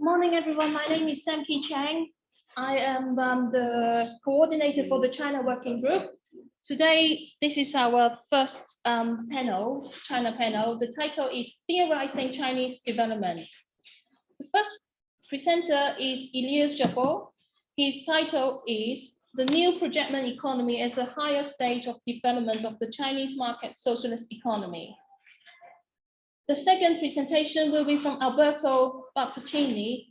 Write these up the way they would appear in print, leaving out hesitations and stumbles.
Morning, everyone. My name is Sam Ki Chang. I am the coordinator for the China Working Group. Today, this is our first panel, China panel. The title is Theorising Chinese Development. The first presenter is Elias Jabbour. His title is The New Projectment Economy as a Higher Stage of Development of the Chinese Market Socialist Economy. The second presentation will be from Alberto Bartoccini.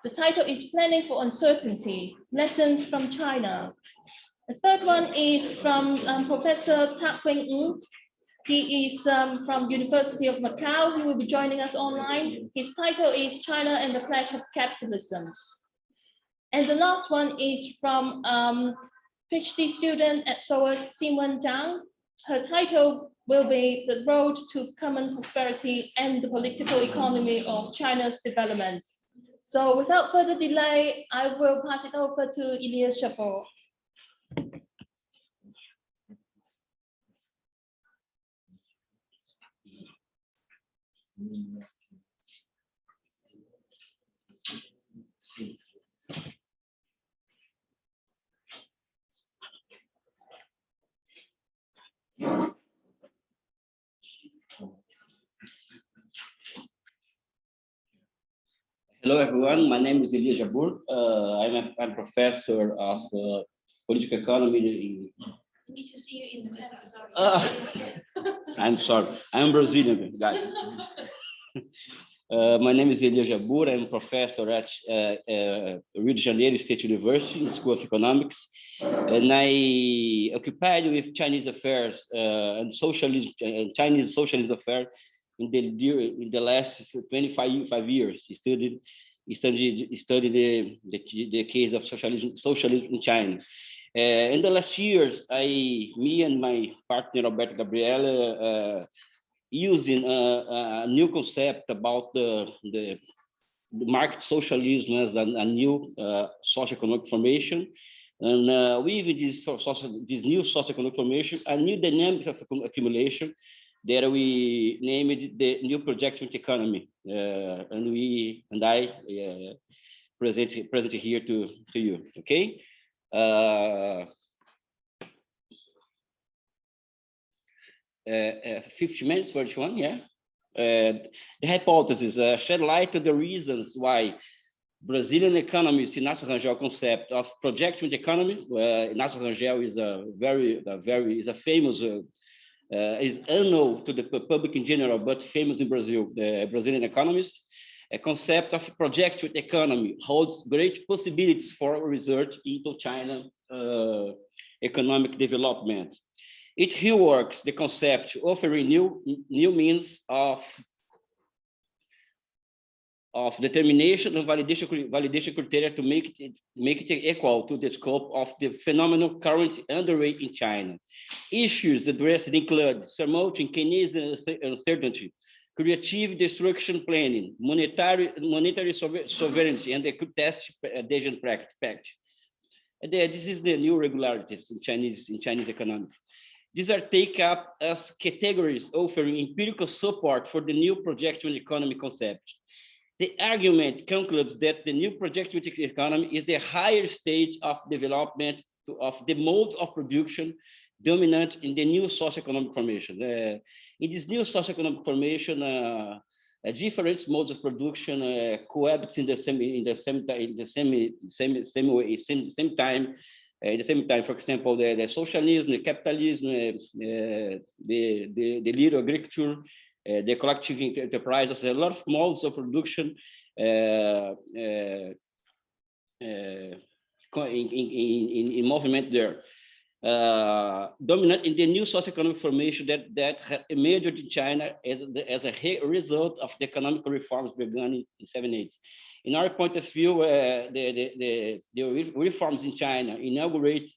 The title is Planning for Uncertainty, Lessons from China. The third one is from Professor Tak Wing. He is from University of Macau. He will be joining us online. His title is China and the Clash of Capitalisms. And the last one is from PhD student at SOAS, Xinwen Zhang. Her title will be The Road to Common Prosperity and the Political Economy of China's Development. So without further delay, I will pass it over to Elias Jabbour. Hello, everyone. My name is Elias Jabbour. I'm a professor of political economy. I need to see you in the camera, sorry. I'm sorry. I'm Brazilian, guys. My name is Elias Jabbour. I'm a professor at Rio de Janeiro State University in the School of Economics. And I occupied with Chinese affairs and socialism, Chinese socialist affairs in the last 25 years. He studied the case of socialism in China. In the last years, me and my partner Alberto Gabriele using a new concept about the market socialism as a new socioeconomic formation. And with this new socioeconomic formation, a new dynamics of accumulation that we named the new projectment economy, and I present here to you. Okay. 50 minutes for each one, yeah. The hypothesis shed light to the reasons why Brazilian economists, Inácio Rangel concept of projectment economy. Inácio Rangel is a famous. Is unknown to the public in general, but famous in Brazil, the Brazilian economist. A concept of projectment economy holds great possibilities for research into China economic development. It reworks the concept, offering new means of determination and validation criteria to make it equal to the scope of the phenomenal currency underway in China. Issues addressed include surmounting Keynesian uncertainty, creative destruction planning, monetary sovereignty, and the test adhesion pact. And this is the new regularities in Chinese economics. These are taken up as categories offering empirical support for the new projectment economy concept. The argument concludes that the new projectment economy is the higher stage of development of the modes of production dominant in the new socioeconomic formation. In this new socioeconomic formation, different modes of production cohabit in the same time. At the same time, for example, the socialism, the capitalism, the little agriculture, the collective enterprises, a lot of modes of production in movement there. Dominant in the new socioeconomic formation that emerged in China as a result of the economic reforms begun in the 70s. In our point of view, the reforms in China inaugurate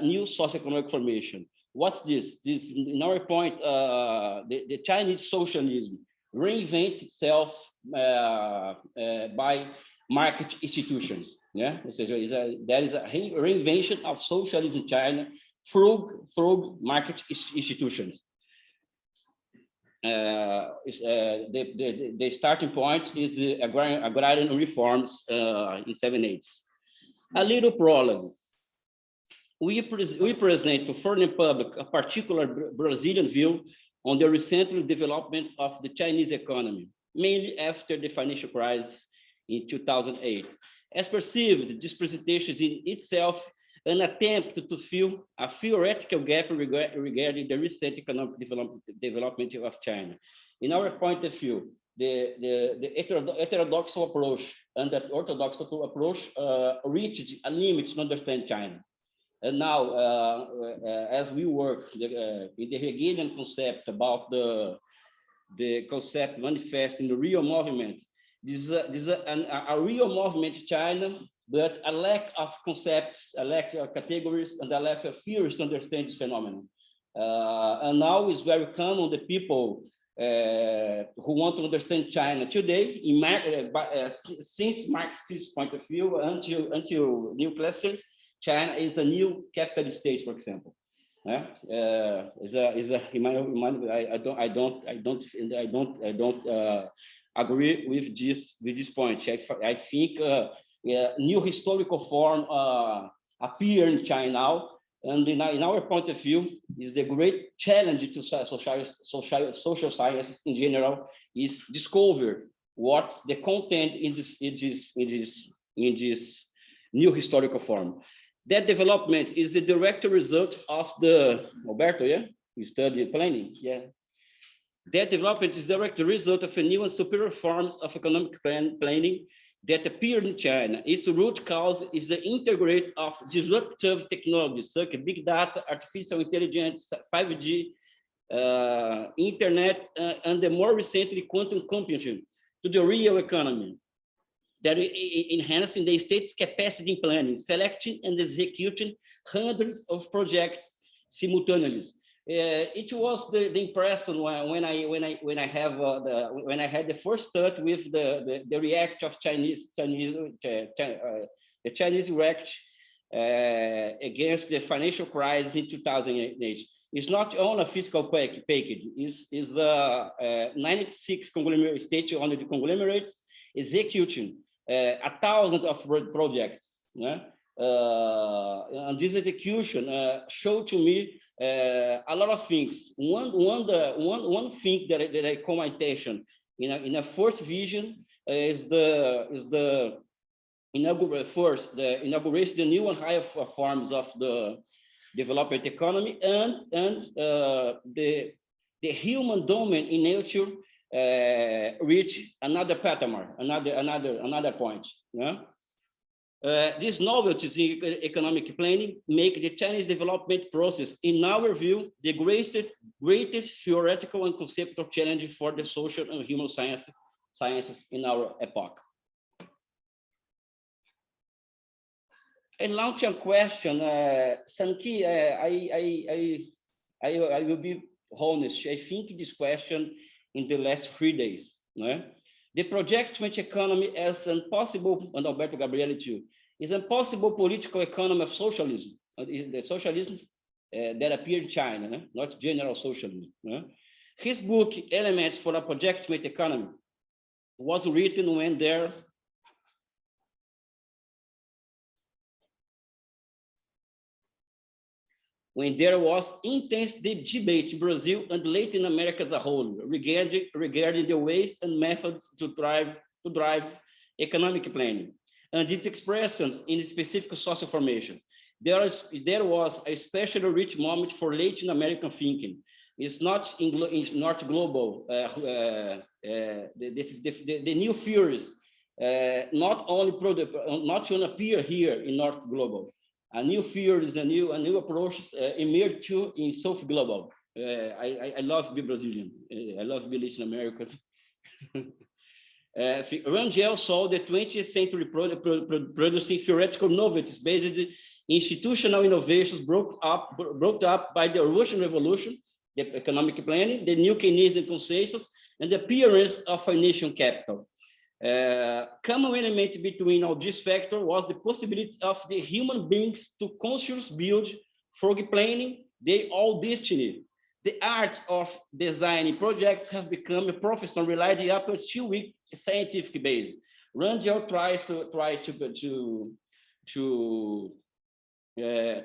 new socioeconomic formation. What's this? In our point, the Chinese socialism reinvents itself by market institutions. Yeah, there is a reinvention of socialism in China through market institutions. the starting point is the agrarian reforms in 7/8. A little prologue. We present to foreign public a particular Brazilian view on the recent developments of the Chinese economy, mainly after the financial crisis in 2008. As perceived, this presentation is in itself an attempt to fill a theoretical gap regarding the recent economic development of China. In our point of view, the heterodox approach and the orthodox approach reached a limit to understand China. And now, as we work in the Hegelian concept about the concept manifest in the real movement, this is a real movement in China, but a lack of concepts, a lack of categories, and a lack of theories to understand this phenomenon. And now it's very common that people who want to understand China today, since Marxist point of view, until new classes, China is the new capitalist state, for example. I don't agree with this point. I think new historical form appear in China now, and in our point of view, is the great challenge to social sciences in general is discover what the content in this new historical form. That development is the direct result of the Alberto, yeah, you studied planning, yeah. That development is the direct result of a new and superior forms of economic planning that appeared in China. Its root cause is the integrate of disruptive technologies such as big data, artificial intelligence, 5G, internet, and the more recently quantum computing to the real economy. That enhancing the state's capacity in planning, selecting and executing hundreds of projects simultaneously. It was the impression when I had the first start with the react of the Chinese react against the financial crisis in 2008. It's not only a fiscal package. Is 96 conglomerate state-owned conglomerates executing 1,000 of projects. Yeah? And this execution showed to me a lot of things. One thing that I call my attention in a first vision is the inauguration the new and higher forms of the development economy and the human domain in nature reach another patamar, another point. Yeah? These novelties in economic planning make the Chinese development process, in our view, the greatest theoretical and conceptual challenge for the social and human sciences in our epoch. And launch a question, Sanki, I will be honest. I think this question in the last 3 days. No? The projectment economy as an possible, and Alberto Gabriele too, is a possible political economy of socialism. The socialism that appeared in China, no? Not general socialism. No? His book, Elements for a Projectment Economy, was written when there was intense debate in Brazil and Latin America as a whole regarding the ways and methods to drive economic planning and its expressions in specific social formations. There was a especially rich moment for Latin American thinking. It's not global. The new theories not only appear here in North Global. A new theories, a new approaches emerge too in South Global. I love being Brazilian. I love being Latin American. Rangel saw the 20th century producing theoretical novelties based on institutional innovations brought up by the Russian Revolution, the economic planning, the new Keynesian consensus, and the appearance of financial capital. Common element between all these factors was the possibility of the human beings to consciously build, through planning, their own destiny. The art of designing projects has become a profession relying upon a 2-week scientific base. Rangel tries to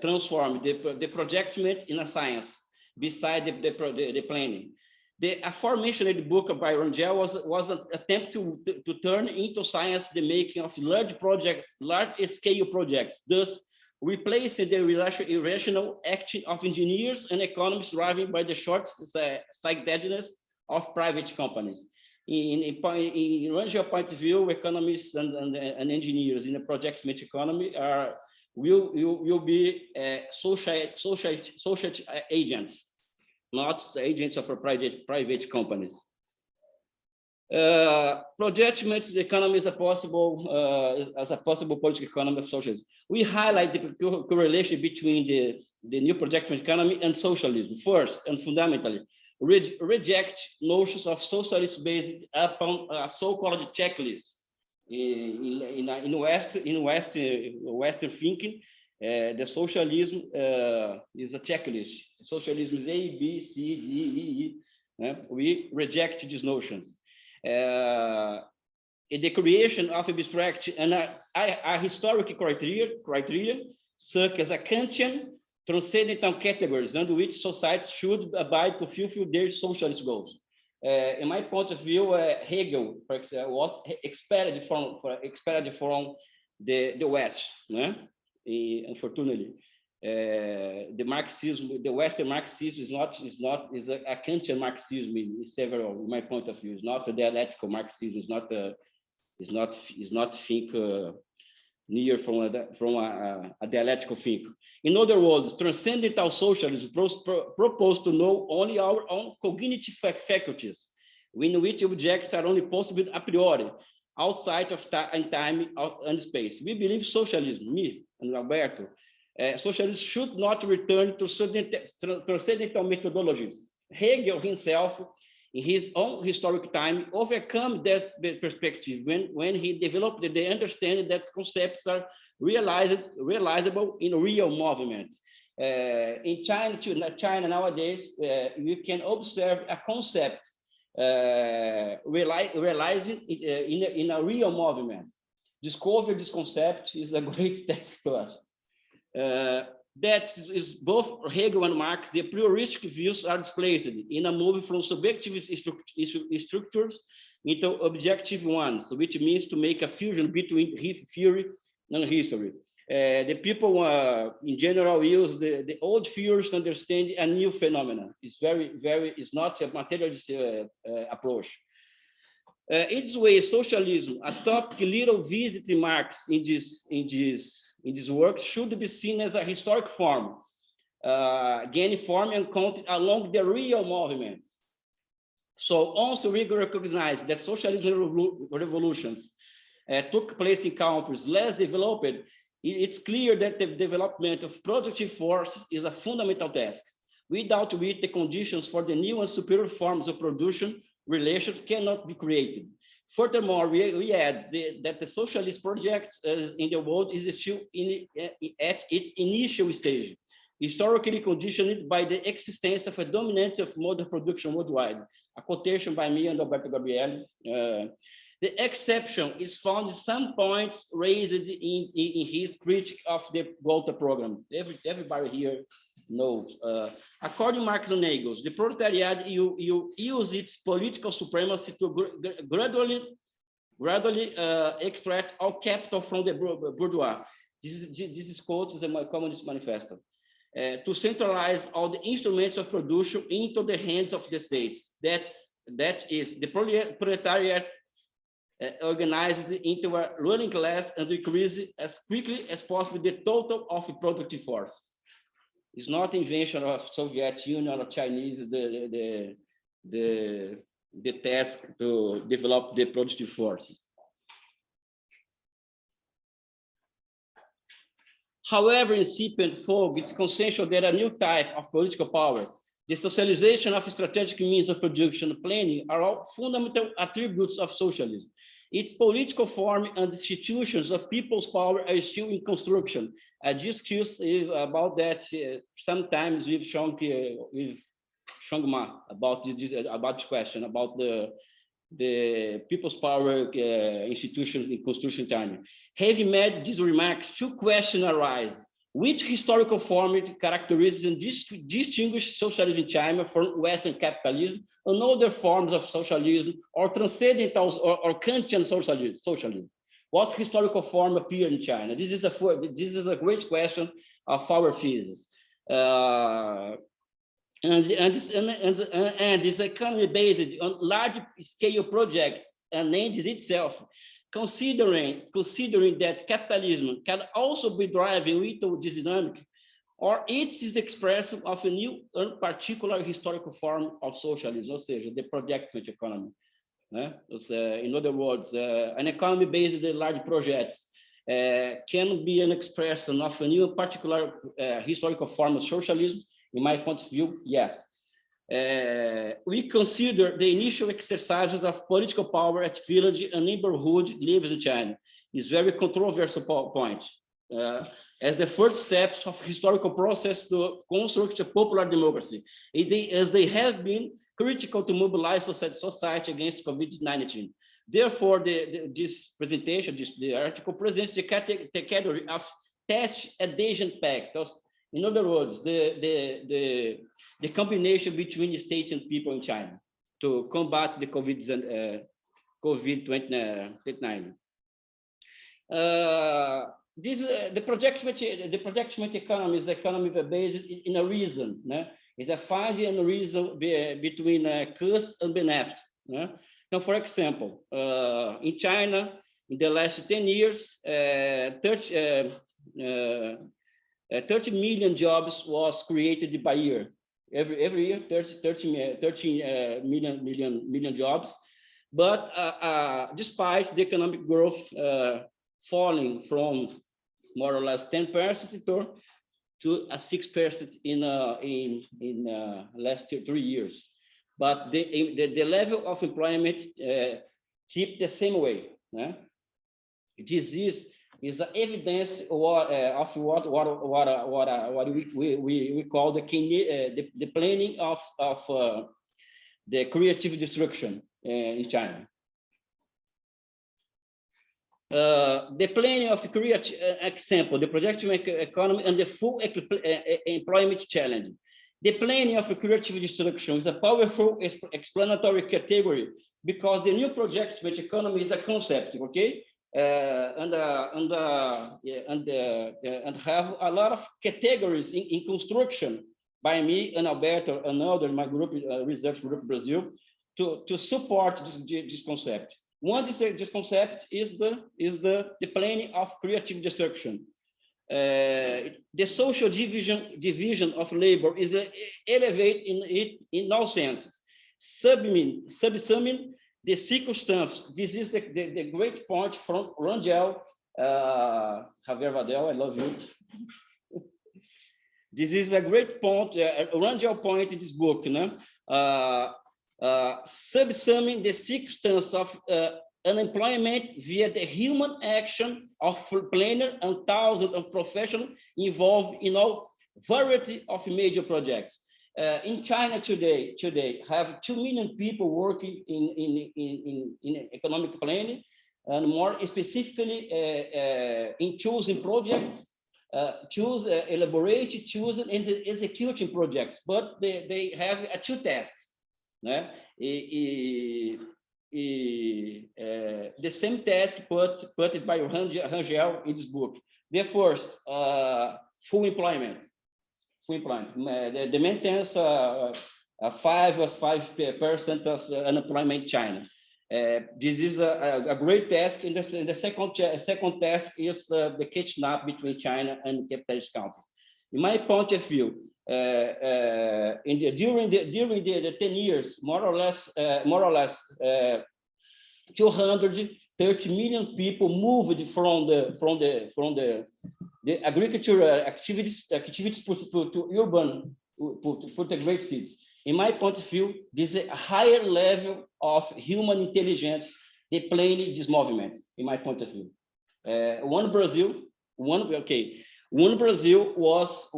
transform the projectment in a science beside the planning. The aforementioned book by Rangel was an attempt to turn into science the making of large-scale projects, thus replacing the irrational action of engineers and economists driven by the short-sightedness of private companies. In Rangel's point of view, economists and engineers in a projectment economy will be social agents, not agents of private companies. Projectment economy is a possible political economy of socialism. We highlight the correlation between the new projectment economy and socialism. First and fundamentally, reject notions of socialist based upon a so-called checklist. In Western thinking, the socialism is a checklist. Socialism is A, B, C, D, E. We reject these notions. In the creation of abstract and a historic criteria, such as a Kantian transcendental categories under which societies should abide to fulfill their socialist goals. In my point of view, Hegel, for example, was expelled from the West. Unfortunately, the Marxism, the Western Marxism is a Kantian Marxism in my point of view. It's not a dialectical Marxism. It's not think near from a dialectical think. In other words, transcendental socialism proposed to know only our own cognitive faculties, in which objects are only possible a priori, outside of time and space. We believe socialism, me and Alberto, socialism should not return to transcendental methodologies. Hegel himself, in his own historic time, overcome that perspective when he developed the understanding that concepts are realizable in real movement. In China nowadays, you can observe a concept realizing in a real movement. Discover this concept is a great task to us. That is both Hegel and Marx. The prioristic views are displaced in a move from subjective structures into objective ones, which means to make a fusion between theory and history. The people in general use the old theories to understand a new phenomenon. It's it's not a materialist approach. In this way, socialism, a topic little visited in Marx in this work, should be seen as a historic form, gaining form and content along the real movement. So also we recognize that socialism revolutions took place in countries less developed. It's clear that the development of productive forces is a fundamental task, without which the conditions for the new and superior forms of production relations cannot be created. Furthermore, we add that the socialist project in the world is still at its initial stage, historically conditioned by the existence of a dominance of modern production worldwide. A quotation by me and Alberto Gabriel. The exception is found in some points raised in his critique of the Gotha program. Everybody here knows. According to Marx and Engels, the proletariat use its political supremacy to gradually extract all capital from the bourgeois. This quote is a Communist Manifesto. To centralize all the instruments of production into the hands of the states. That is, the proletariat organized into a ruling class and decrease as quickly as possible the total of productive force. It's not invention of Soviet Union or Chinese the task to develop the productive forces. However incipient fog, it's consensual that a new type of political power, the socialization of strategic means of production and planning, are all fundamental attributes of socialism. Its political form and institutions of people's power are still in construction. I discussed about that sometimes with Zhang Shangma about this question about the people's power institutions in Constitution China. Having made these remarks, two questions arise. Which historical form characterizes and distinguish socialism in China from Western capitalism and other forms of socialism or transcendental or Kantian socialism? What historical form appeared in China? This is a great question of our thesis. And this economy based on large scale projects and aims itself, considering that capitalism can also be driving with this dynamic, or it is the expression of a new and particular historical form of socialism, or seja, the projectment economy. In other words, an economy based on large projects can be an expression of a new particular historical form of socialism. In my point of view, yes. We consider the initial exercises of political power at village and neighborhood levels in China. It's very controversial point. As the first steps of historical process to construct a popular democracy, as they have been critical to mobilize society against COVID-19. Therefore, this presentation, the article presents the category of test adhesion pact. In other words, the combination between the state and people in China to combat the COVID-19. The projectment economy is the economy based in a reason. It's a finding and reason between cost and benefit. Now, for example, in China, in the last 10 years, 30 million jobs was created by year. Every year, 30 million jobs. But despite the economic growth falling from more or less 10% to a 6% in last 3 years. But the level of employment keep the same way. This is the evidence of what we call the planning of the creative destruction in China. The planning of creative example, the projectment economy and the full employment challenge. The planning of creative destruction is a powerful explanatory category because the new projectment economy is a concept, okay? And have a lot of categories in construction by me and Alberto and other my group, research group Brazil, to support this concept. One is this concept is the planning of creative destruction. The social division of labor is elevated in all senses, subsuming the circumstance. This is the great point from Rangel, Javier Vadel, I love you. This is a great point, Rangel point in this book, subsuming the circumstance of unemployment via the human action of planner and thousands of professionals involved in all variety of major projects. In China today have 2 million people working in economic planning, and more specifically in choosing projects, elaborating, choosing, and executing projects. But they have 2 tasks. The same task put by Rangel in this book. The first, full employment. The maintenance 5% of unemployment in China. This is a great task. In the second task is the catching up between China and capitalist countries. In my point of view, during the 10 years, more or less 230 million people moved from the agricultural activities to urban, to the great cities. In my point of view, this is a higher level of human intelligence, they planning this movement, in my point of view. One One Brazil was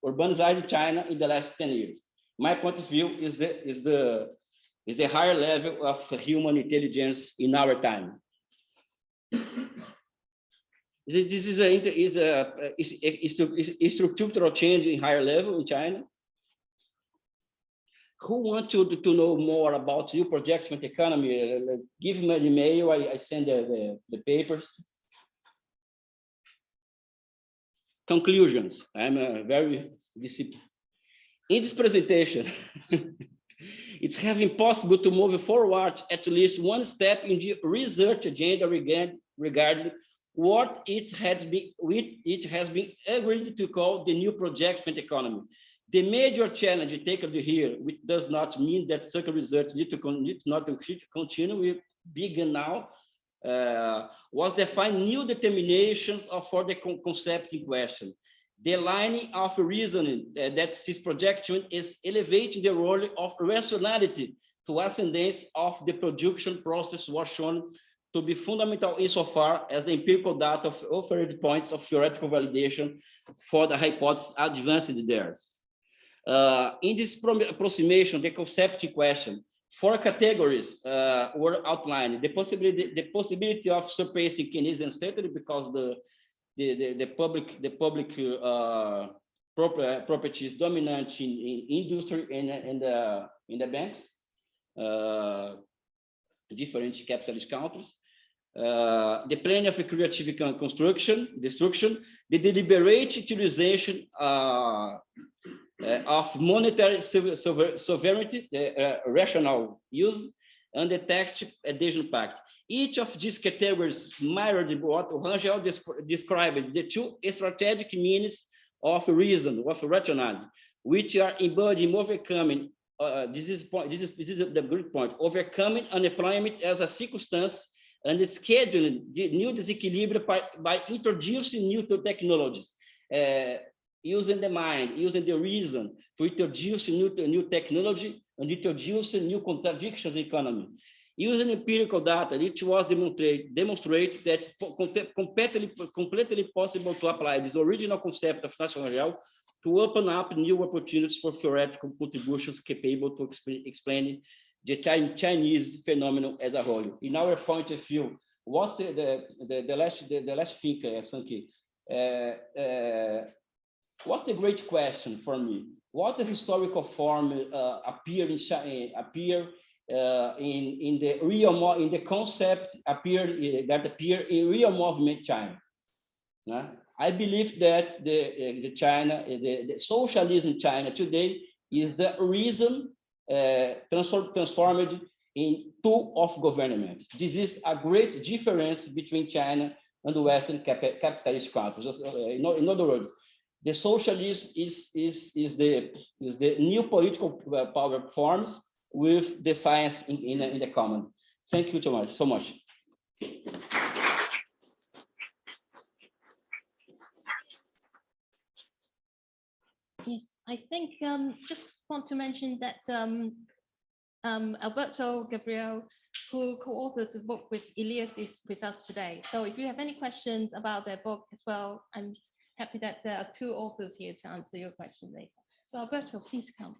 urbanized China in the last 10 years. My point of view is the higher level of human intelligence in our time. This is a structural change in higher level in China. Who wants to know more about new projectment economy? Give me an email. I send the papers. Conclusions. I'm very disciplined. In this presentation, it's having possible to move forward at least one step in the research agenda regarding what it has been agreed to call the new projectment economy. The major challenge taken here, which does not mean that such research need not continue, we begin now, was define new determinations for the concept in question. The line of reasoning that this projection is elevating the role of rationality to ascendance of the production process was shown to be fundamental insofar as the empirical data of offered points of theoretical validation for the hypothesis advanced there. In this approximation, the concept in question, 4 categories were outlined. The possibility of surpassing Keynesian certainty because the public property is dominant in industry and in the banks, different capitalist countries. The plan of a creative destruction, the deliberate utilization of monetary sovereignty, rational use, and the tax adhesion pact. Each of these categories mirrored what Rangel described, the 2 strategic means of reason, of rationality, which are embodied in overcoming, this is the good point, overcoming unemployment as a circumstance and scheduling the new disequilibrium by introducing new technologies, using the mind, using the reason to introduce new technology and introduce new contradictions in the economy. Using empirical data, it was demonstrated that it's completely possible to apply this original concept of national real to open up new opportunities for theoretical contributions capable to explain the Chinese phenomenon as a whole. In our point of view, what's the last thing, Sanki? What's the great question for me? What a historical form appear in the real, in the concept that appear in real movement China? I believe that the socialism in China today is the reason transformed in tool of government. This is a great difference between China and the Western capitalist countries. In other words, the socialism is the new political power forms with the science in the common. Thank you so much. Yes, I think just want to mention that Alberto Gabriel, who co-authored the book with Elias, is with us today. So if you have any questions about their book as well, I'm happy that there are 2 authors here to answer your question later. So Alberto, please come.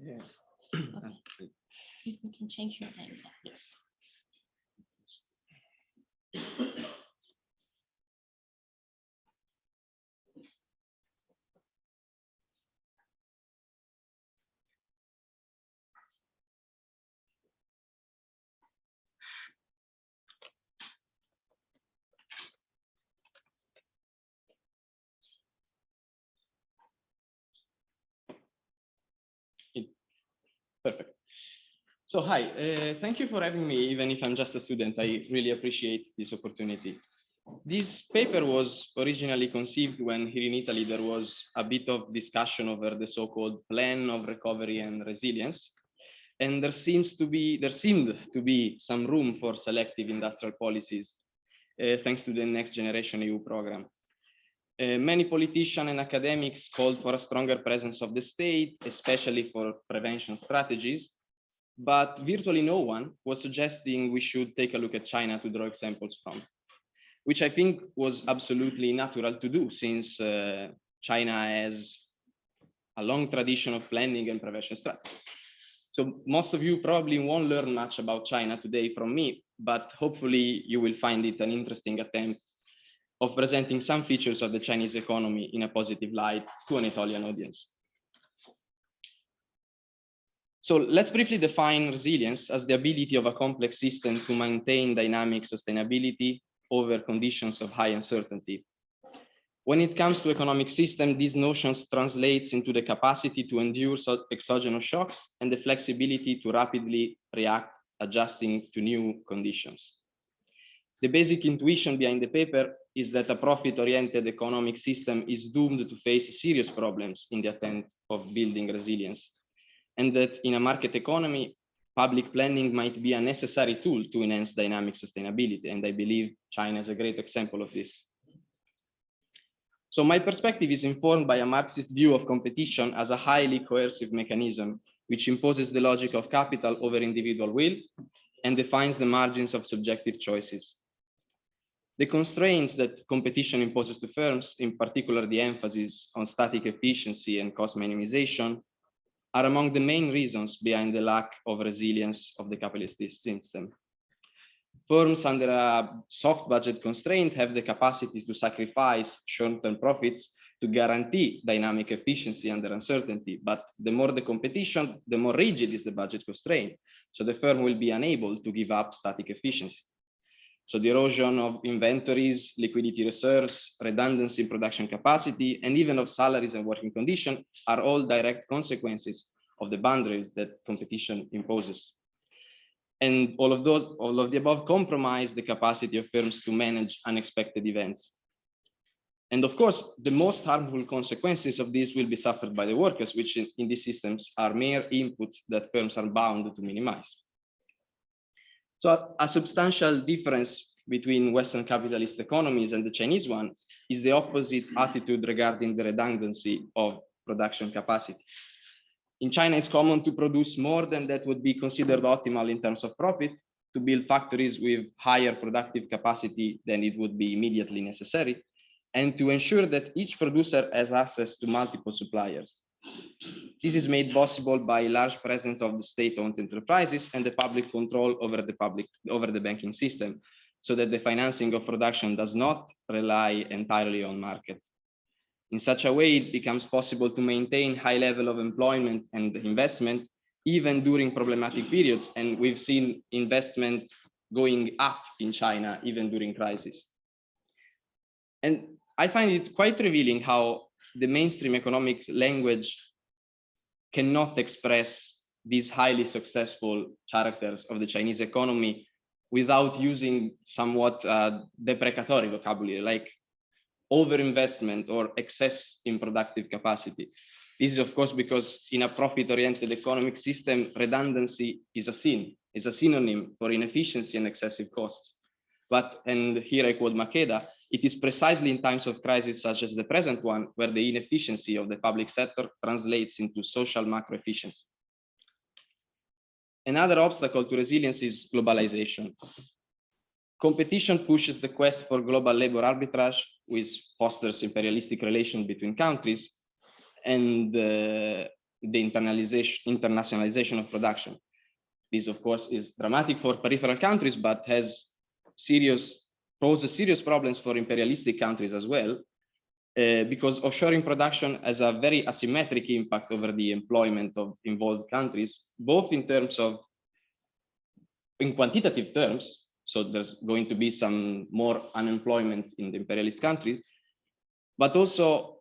Yeah. Okay. You can change your name. Yes. Perfect. So hi, thank you for having me, even if I'm just a student. I really appreciate this opportunity. This paper was originally conceived when here in Italy there was a bit of discussion over the so-called plan of recovery and resilience. And there seemed to be some room for selective industrial policies, thanks to the Next Generation EU program. Many politicians and academics called for a stronger presence of the state, especially for prevention strategies, but virtually no one was suggesting we should take a look at China to draw examples from, which I think was absolutely natural to do, since China has a long tradition of planning and prevention strategies. So most of you probably won't learn much about China today from me, but hopefully you will find it an interesting attempt of presenting some features of the Chinese economy in a positive light to an Italian audience. So let's briefly define resilience as the ability of a complex system to maintain dynamic sustainability over conditions of high uncertainty. When it comes to economic system, these notions translates into the capacity to endure exogenous shocks and the flexibility to rapidly react, adjusting to new conditions. The basic intuition behind the paper is that a profit-oriented economic system is doomed to face serious problems in the attempt of building resilience, and that in a market economy, public planning might be a necessary tool to enhance dynamic sustainability, and I believe China is a great example of this. So my perspective is informed by a Marxist view of competition as a highly coercive mechanism, which imposes the logic of capital over individual will and defines the margins of subjective choices. The constraints that competition imposes to firms, in particular the emphasis on static efficiency and cost minimization, are among the main reasons behind the lack of resilience of the capitalist system. Firms under a soft budget constraint have the capacity to sacrifice short-term profits to guarantee dynamic efficiency under uncertainty. But the more the competition, the more rigid is the budget constraint. So the firm will be unable to give up static efficiency. So the erosion of inventories, liquidity reserves, redundancy in production capacity, and even of salaries and working conditions are all direct consequences of the boundaries that competition imposes. And all of the above compromise the capacity of firms to manage unexpected events. And of course, the most harmful consequences of this will be suffered by the workers, which in these systems are mere inputs that firms are bound to minimize. So a substantial difference between Western capitalist economies and the Chinese one is the opposite attitude regarding the redundancy of production capacity. In China, it's common to produce more than that would be considered optimal in terms of profit, to build factories with higher productive capacity than it would be immediately necessary, and to ensure that each producer has access to multiple suppliers. This is made possible by large presence of the state-owned enterprises and the public control over the banking system, so that the financing of production does not rely entirely on market. In such a way, it becomes possible to maintain high level of employment and investment even during problematic periods. And we've seen investment going up in China even during crisis. And I find it quite revealing how the mainstream economic language cannot express these highly successful characters of the Chinese economy without using somewhat deprecatory vocabulary, like overinvestment or excess in productive capacity. This is, of course, because in a profit-oriented economic system, redundancy is a sin, is a synonym for inefficiency and excessive costs. But, and here I quote Makeda, it is precisely in times of crisis such as the present one where the inefficiency of the public sector translates into social macro efficiency. Another obstacle to resilience is globalization. Competition pushes the quest for global labor arbitrage, which fosters imperialistic relations between countries, and the internationalization of production. This, of course, is dramatic for peripheral countries, but poses serious problems for imperialistic countries as well, because offshoring production has a very asymmetric impact over the employment of involved countries, both in quantitative terms. So there's going to be some more unemployment in the imperialist country, but also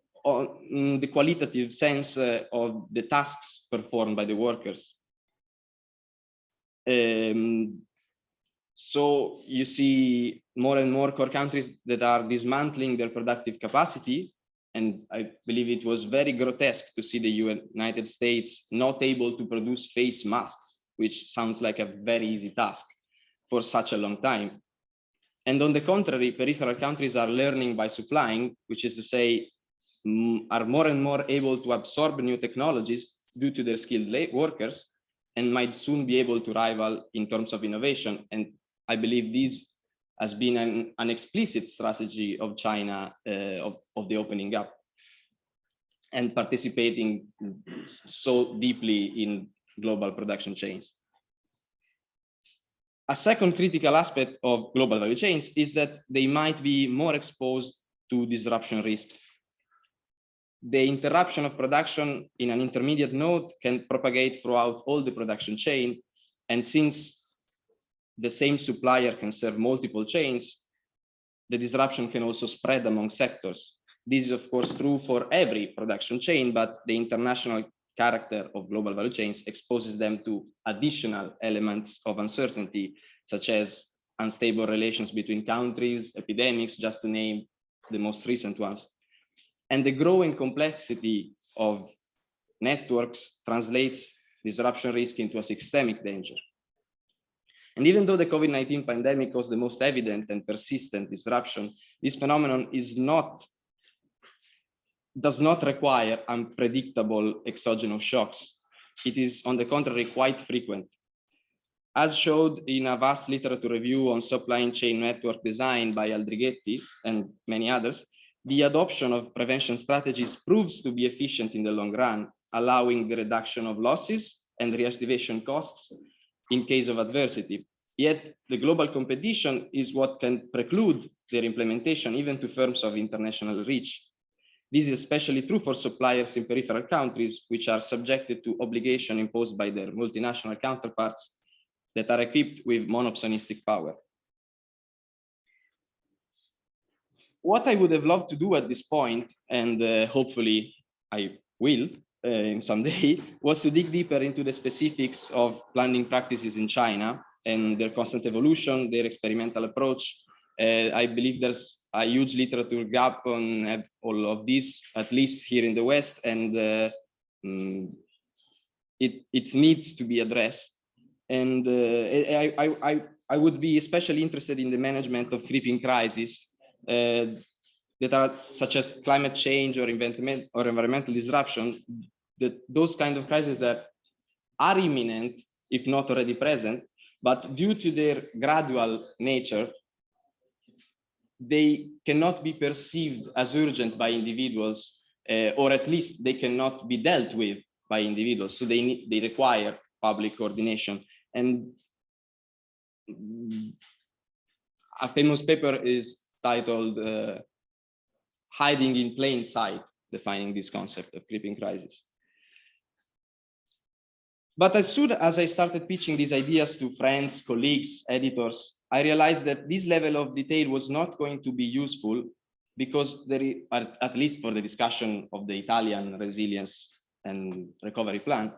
in the qualitative sense of the tasks performed by the workers. So you see more and more core countries that are dismantling their productive capacity. And I believe it was very grotesque to see the United States not able to produce face masks, which sounds like a very easy task, for such a long time. And on the contrary, peripheral countries are learning by supplying, which is to say, are more and more able to absorb new technologies due to their skilled workers, and might soon be able to rival in terms of innovation. And I believe this has been an explicit strategy of China of the opening up and participating so deeply in global production chains. A second critical aspect of global value chains is that they might be more exposed to disruption risk. The interruption of production in an intermediate node can propagate throughout all the production chain. And since the same supplier can serve multiple chains, the disruption can also spread among sectors. This is of course true for every production chain, but the international character of global value chains exposes them to additional elements of uncertainty, such as unstable relations between countries, epidemics, just to name the most recent ones. And the growing complexity of networks translates disruption risk into a systemic danger. And even though the COVID-19 pandemic was the most evident and persistent disruption, this phenomenon does not require unpredictable exogenous shocks. It is, on the contrary, quite frequent. As showed in a vast literature review on supply chain network design by Aldrighetti and many others, the adoption of prevention strategies proves to be efficient in the long run, allowing the reduction of losses and reactivation costs in case of adversity. Yet the global competition is what can preclude their implementation even to firms of international reach. This is especially true for suppliers in peripheral countries, which are subjected to obligation imposed by their multinational counterparts that are equipped with monopsonistic power. What I would have loved to do at this point, and hopefully I will someday, was to dig deeper into the specifics of planning practices in China and their constant evolution, their experimental approach. I believe there's a huge literature gap on all of this, at least here in the West, and it needs to be addressed. And I would be especially interested in the management of creeping crises that are such as climate change or environmental disruption, those kind of crises that are imminent, if not already present, but due to their gradual nature, they cannot be perceived as urgent by individuals, or at least they cannot be dealt with by individuals. So they require public coordination. And a famous paper is titled Hiding in Plain Sight, defining this concept of creeping crisis. But as soon as I started pitching these ideas to friends, colleagues, editors, I realized that this level of detail was not going to be useful because there are, at least for the discussion of the Italian resilience and recovery plan,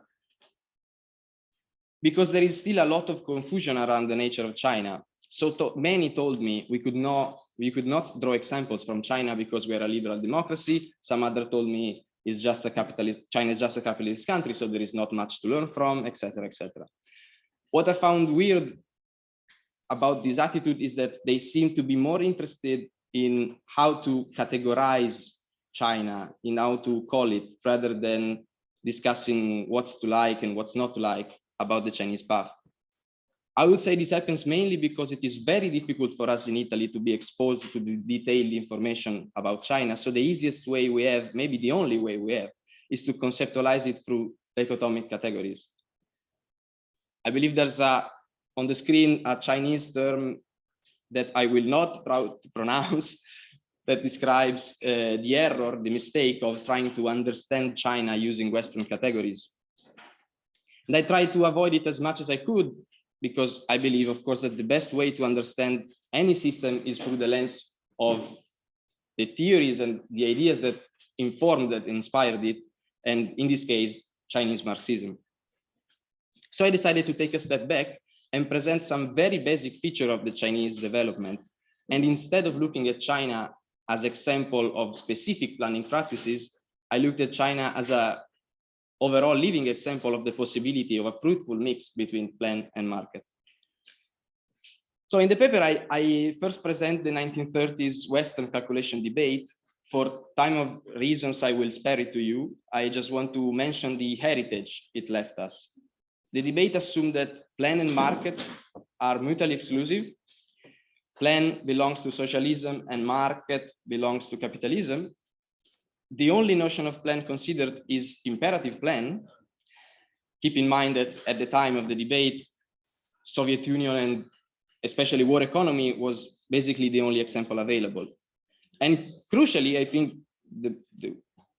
because there is still a lot of confusion around the nature of China. So many told me we could not draw examples from China because we're a liberal democracy. Some other told me it's just a capitalist, China is just a capitalist country, so there is not much to learn from, etc., etc. What I found weird about this attitude is that they seem to be more interested in how to categorize China, in how to call it, rather than discussing what's to like and what's not to like about the Chinese path. I would say this happens mainly because it is very difficult for us in Italy to be exposed to the detailed information about China. So the easiest way we have, maybe the only way we have, is to conceptualize it through dichotomic categories. I believe there's on the screen a Chinese term that I will not try to pronounce that describes the error, the mistake of trying to understand China using Western categories. And I tried to avoid it as much as I could, because I believe, of course, that the best way to understand any system is through the lens of the theories and the ideas that informed, that inspired it, and in this case, Chinese Marxism. So I decided to take a step back and present some very basic feature of the Chinese development. And instead of looking at China as example of specific planning practices, I looked at China as a overall living example of the possibility of a fruitful mix between plan and market. So in the paper, I first present the 1930s Western calculation debate. For time of reasons, I will spare it to you. I just want to mention the heritage it left us. The debate assumed that plan and market are mutually exclusive. Plan belongs to socialism and market belongs to capitalism. The only notion of plan considered is imperative plan. Keep in mind that at the time of the debate, Soviet Union and especially war economy was basically the only example available. And crucially, I think the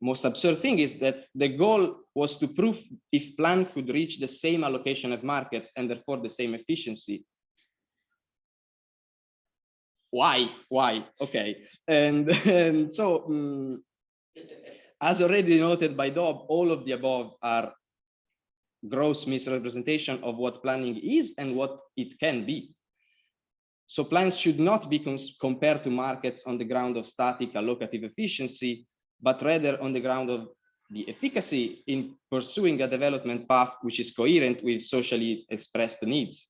most absurd thing is that the goal was to prove if plan could reach the same allocation of market and therefore the same efficiency. Why? Okay. And so, as already noted by Dobb, all of the above are gross misrepresentation of what planning is and what it can be. So plans should not be compared to markets on the ground of static allocative efficiency, but rather on the ground of the efficacy in pursuing a development path which is coherent with socially expressed needs.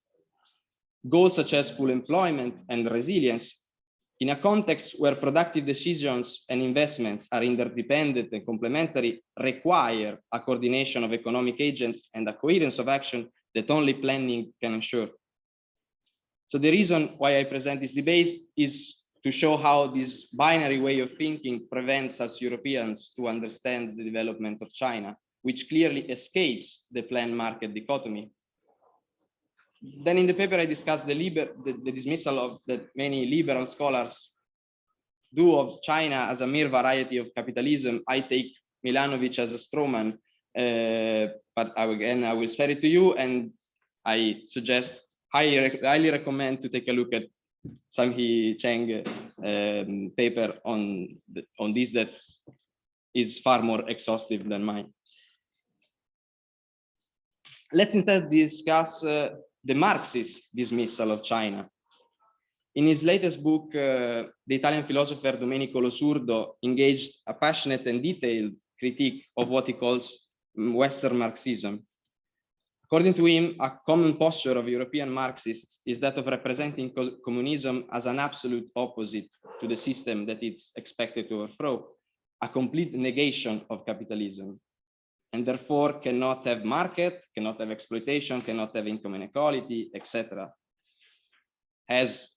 Goals such as full employment and resilience, in a context where productive decisions and investments are interdependent and complementary, require a coordination of economic agents and a coherence of action that only planning can ensure. So the reason why I present this debate is to show how this binary way of thinking prevents us Europeans to understand the development of China, which clearly escapes the plan market dichotomy. Then in the paper, I discussed the dismissal of that many liberal scholars do of China as a mere variety of capitalism. I take Milanovic as a strawman, but again, I will spare it to you, and I suggest, highly recommend to take a look at Sang-Hee Cheng paper on this that is far more exhaustive than mine. Let's instead discuss the Marxist dismissal of China. In his latest book, the Italian philosopher Domenico Losurdo engaged a passionate and detailed critique of what he calls Western Marxism. According to him, a common posture of European Marxists is that of representing communism as an absolute opposite to the system that it's expected to overthrow, a complete negation of capitalism, and therefore cannot have market, cannot have exploitation, cannot have income inequality, etc. As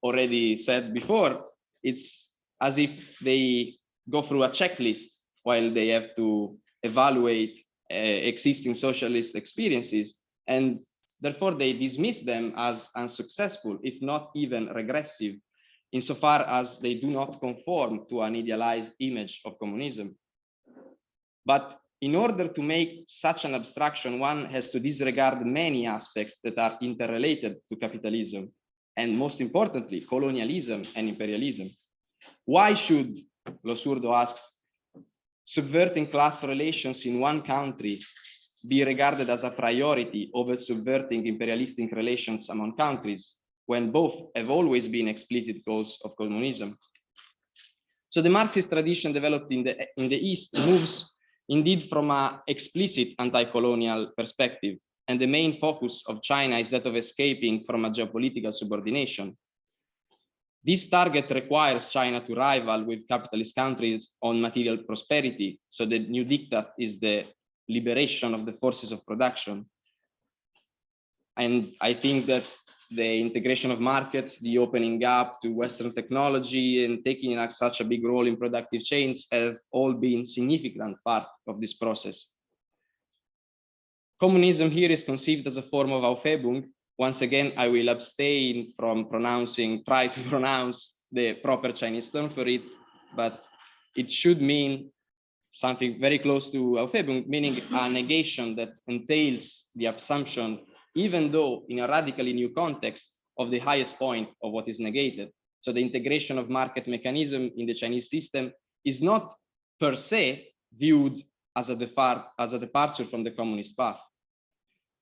already said before, it's as if they go through a checklist while they have to evaluate existing socialist experiences, and therefore they dismiss them as unsuccessful, if not even regressive, insofar as they do not conform to an idealized image of communism. But in order to make such an abstraction, one has to disregard many aspects that are interrelated to capitalism, and most importantly, colonialism and imperialism. Why should, Losurdo asks, subverting class relations in one country be regarded as a priority over subverting imperialistic relations among countries, when both have always been explicit goals of communism? So the Marxist tradition developed in the East moves indeed from an explicit anti-colonial perspective, and the main focus of China is that of escaping from a geopolitical subordination. This target requires China to rival with capitalist countries on material prosperity. So the new diktat is the liberation of the forces of production. And I think that the integration of markets, the opening up to Western technology and taking such a big role in productive chains have all been significant part of this process. Communism here is conceived as a form of Aufhebung. Once again, I will abstain from try to pronounce the proper Chinese term for it, but it should mean something very close to Aufhebung, meaning a negation that entails the assumption, even though in a radically new context, of the highest point of what is negated. So the integration of market mechanism in the Chinese system is not per se viewed as a departure from the communist path.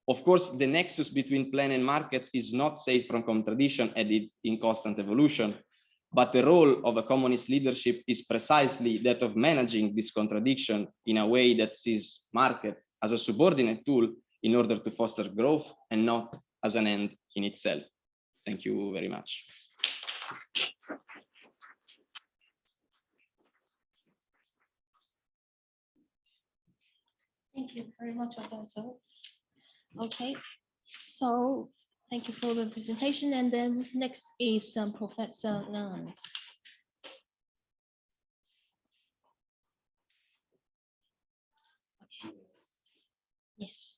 Of course, the nexus between plan and markets is not safe from contradiction and it's in constant evolution, but the role of a communist leadership is precisely that of managing this contradiction in a way that sees market as a subordinate tool in order to foster growth and not as an end in itself. Thank you very much. Thank you very much, Alberto. Okay, so thank you for the presentation. And then next is Professor Zhang. Okay. Yes.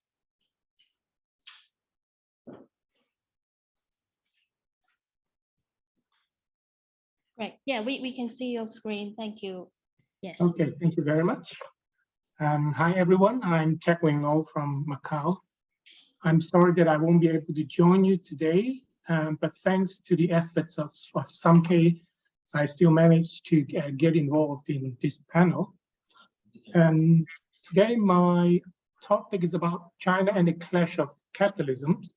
Right. Yeah, we can see your screen. Thank you. Yes. Okay, thank you very much. Hi, everyone. I'm Xinwen from Macau. I'm sorry that I won't be able to join you today, but thanks to the efforts of Samke, I still managed to get involved in this panel. Today, my topic is about China and the clash of capitalisms.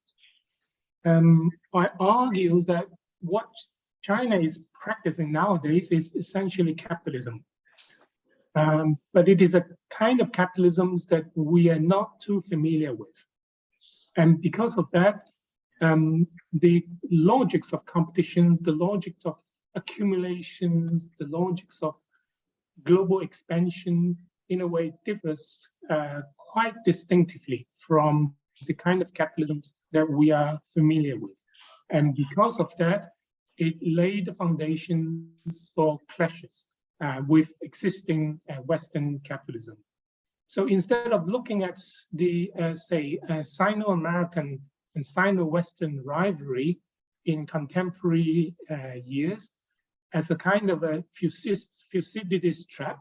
I argue that what China is practicing nowadays is essentially capitalism. But it is a kind of capitalism that we are not too familiar with. And because of that, the logics of competition, the logics of accumulations, the logics of global expansion, in a way, differs quite distinctively from the kind of capitalism that we are familiar with. And because of that, it laid the foundations for clashes with existing Western capitalism. So instead of looking at the, say, Sino-American and Sino-Western rivalry in contemporary years as a kind of a Thucydides trap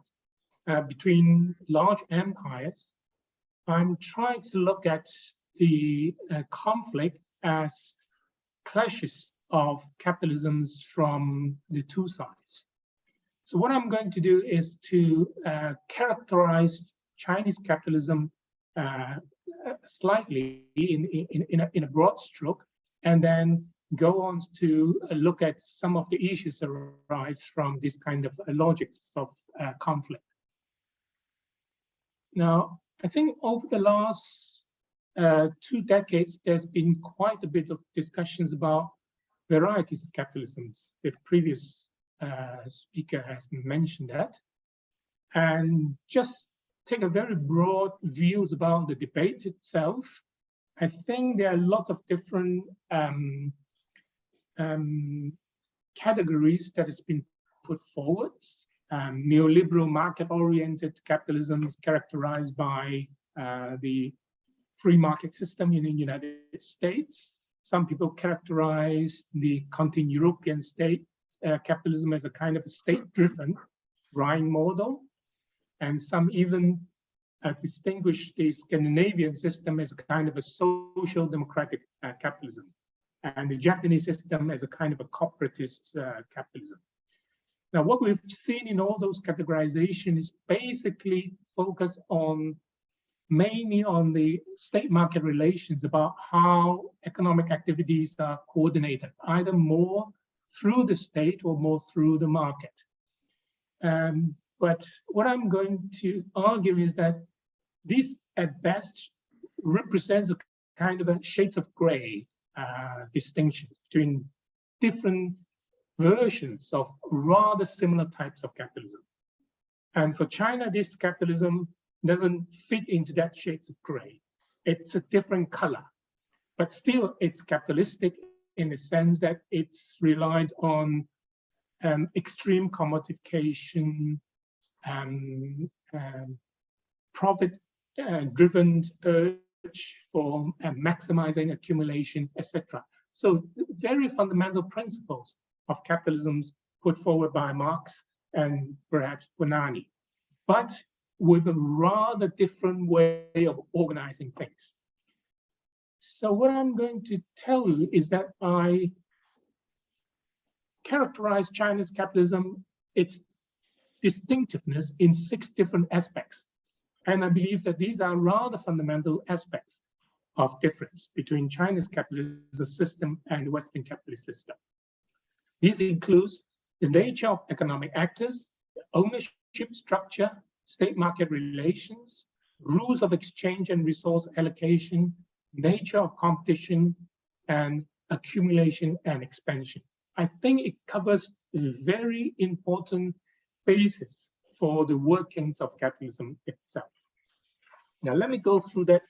between large empires, I'm trying to look at the conflict as clashes of capitalisms from the two sides. So what I'm going to do is to characterize Chinese capitalism slightly in a broad stroke, and then go on to look at some of the issues that arise from this kind of logics of conflict. Now, I think over the last 2 decades, there's been quite a bit of discussions about varieties of capitalisms. The previous speaker has mentioned that. And just take a very broad views about the debate itself. I think there are a lot of different categories that has been put forward. Neoliberal market-oriented capitalism is characterized by the free market system in the United States. Some people characterize the continental European state capitalism as a kind of a state-driven Rhine model. And some even distinguish the Scandinavian system as a kind of a social democratic capitalism, and the Japanese system as a kind of a corporatist capitalism. Now, what we've seen in all those categorizations is basically focused on mainly on the state-market relations, about how economic activities are coordinated, either more through the state or more through the market. But what I'm going to argue is that this, at best, represents a kind of a shades of gray distinctions between different versions of rather similar types of capitalism. And for China, this capitalism doesn't fit into that shades of gray. It's a different color, but still it's capitalistic in the sense that it's relied on extreme commodification, profit-driven urge for maximizing accumulation, etc. So very fundamental principles of capitalism put forward by Marx and perhaps Bonani, but with a rather different way of organizing things. So what I'm going to tell you is that I characterize China's capitalism, its distinctiveness, in 6 different aspects. And I believe that these are rather fundamental aspects of difference between China's capitalist system and the Western capitalist system. These include the nature of economic actors, the ownership structure, state-market relations, rules of exchange and resource allocation, nature of competition, and accumulation and expansion. I think it covers a very important basis for the workings of capitalism itself. Now, let me go through that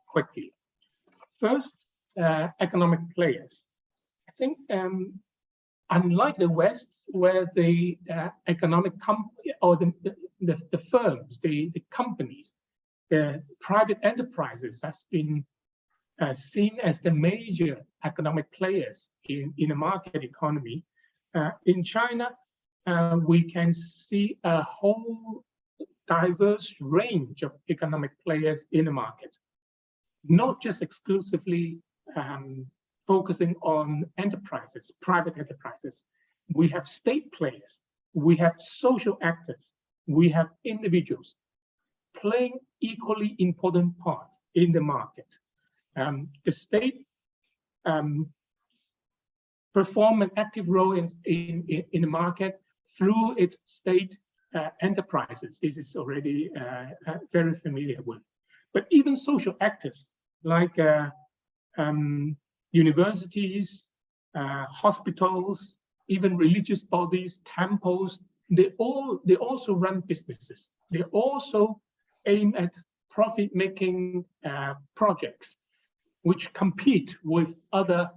quickly. First, economic players. I think unlike the West, where the economic company or the firms, the companies, the private enterprises has been seen as the major economic players in a market economy. In China, we can see a whole diverse range of economic players in the market, not just exclusively focusing on enterprises, private enterprises. We have state players, we have social actors, we have individuals playing equally important parts in the market. The state perform an active role in the market through its state enterprises. This is already very familiar with. But even social actors like universities, hospitals, even religious bodies, temples, they also run businesses. They also aim at profit-making projects, which compete with other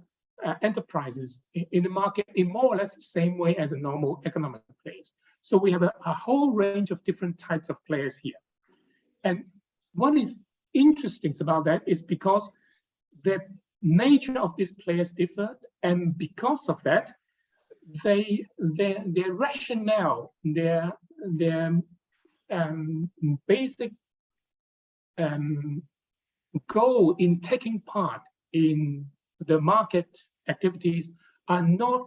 enterprises in the market in more or less the same way as a normal economic players. So we have a whole range of different types of players here. And what is interesting about that is because the nature of these players differ, and because of that, their rationale, their basic goal in taking part in the market activities are not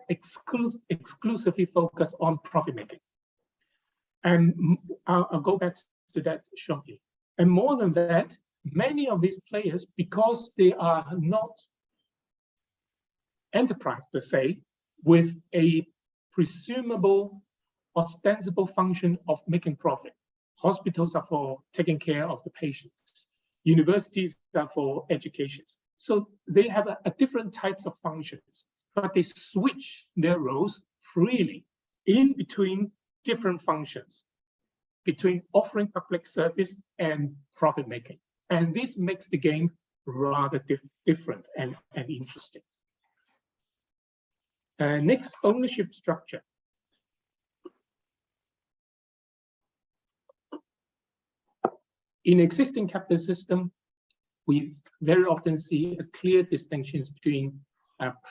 exclusively focused on profit making. And I'll go back to that shortly. And more than that, many of these players, because they are not enterprise per se, with a presumable, ostensible function of making profit. Hospitals are for taking care of the patients. Universities are for education. So they have a different types of functions, but they switch their roles freely in between different functions, between offering public service and profit making. And this makes the game rather different and interesting. Next, ownership structure. In existing capitalist system, we very often see a clear distinction between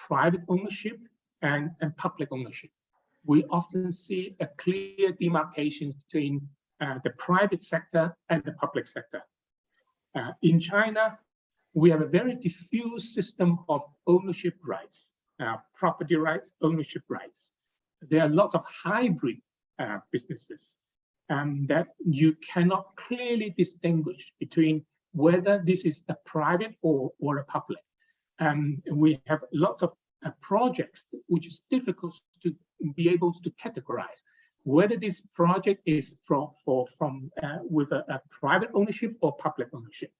private ownership and public ownership. We often see a clear demarcation between the private sector and the public sector. In China, we have a very diffuse system of ownership rights, property rights, ownership rights. There are lots of hybrid businesses that you cannot clearly distinguish between whether this is a private or a public. We have lots of projects which is difficult to be able to categorize whether this project is with a private ownership or public ownership.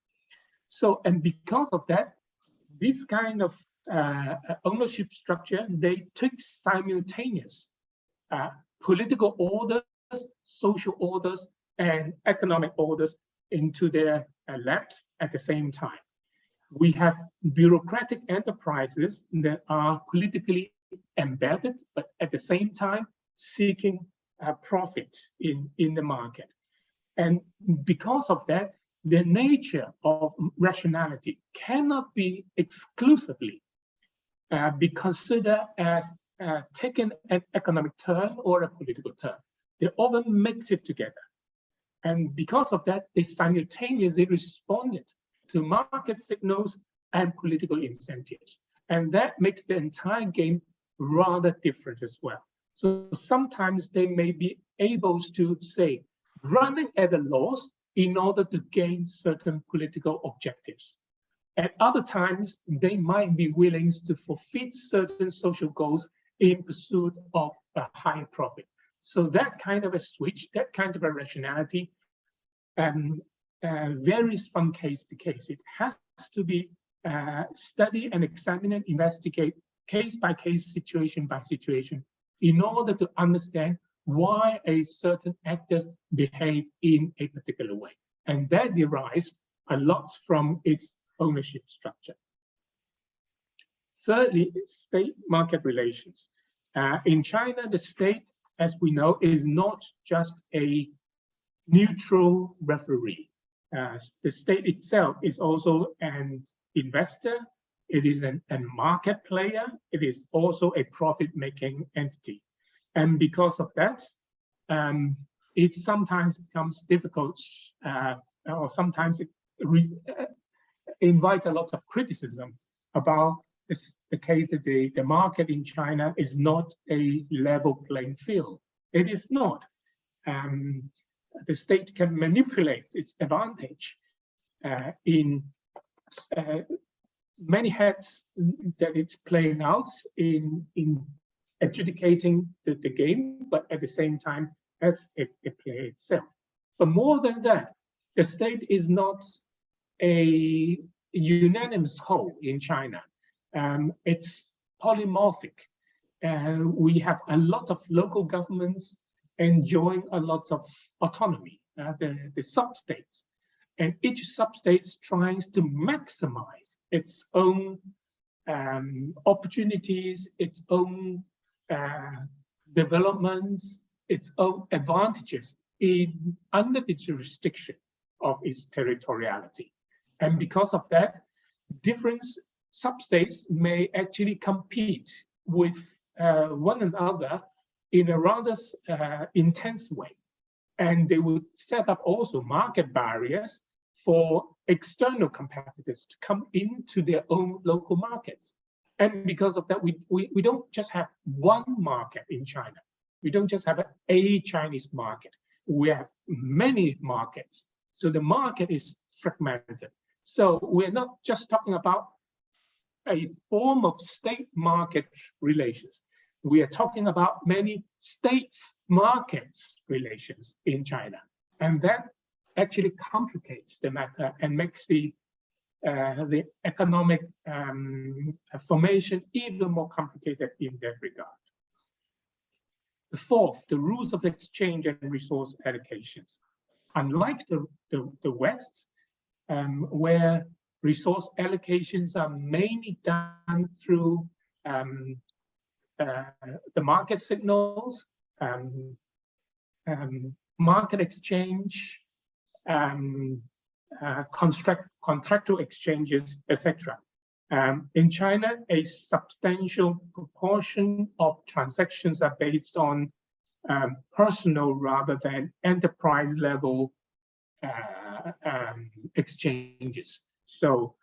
So, and because of that, this kind of ownership structure, they take simultaneous political orders, social orders, and economic orders into their laps at the same time. We have bureaucratic enterprises that are politically embedded, but at the same time seeking profit in the market. And because of that, the nature of rationality cannot be exclusively be considered as taking an economic turn or a political turn. They often mix it together. And because of that, they simultaneously responded to market signals and political incentives. And that makes the entire game rather different as well. So sometimes they may be able to say, running at a loss in order to gain certain political objectives. At other times, they might be willing to fulfill certain social goals in pursuit of a higher profit. So that kind of a switch, that kind of a rationality varies from case to case. It has to be study and examine and investigate case by case, situation by situation, in order to understand why a certain actors behave in a particular way. And that derives a lot from its ownership structure. Thirdly, state market relations. In China, the state, as we know, is not just a neutral referee. The state itself is also an investor, it is a market player, it is also a profit-making entity. And because of that, it sometimes becomes difficult, or sometimes it invites a lot of criticism about the case that the market in China is not a level playing field. It is not. The state can manipulate its advantage in many heads that it's playing out in adjudicating the game, but at the same time as a player itself. But more than that, the state is not a unanimous whole in China. It's polymorphic. We have a lot of local governments enjoying a lot of autonomy, the sub-states. And each sub-state tries to maximize its own opportunities, its own developments, its own advantages under the jurisdiction of its territoriality. And because of that, different sub-states may actually compete with one another in a rather intense way. And they would set up also market barriers for external competitors to come into their own local markets. And because of that, we don't just have one market in China. We don't just have a Chinese market. We have many markets. So the market is fragmented. So we're not just talking about a form of state market relations. We are talking about many states markets relations in China. And that actually complicates the matter and makes the economic formation even more complicated in that regard. The fourth, the rules of exchange and resource allocations. Unlike the West, where resource allocations are mainly done through the market signals, market exchange, contractual exchanges, etc. In China, a substantial proportion of transactions are based on personal rather than enterprise level exchanges. So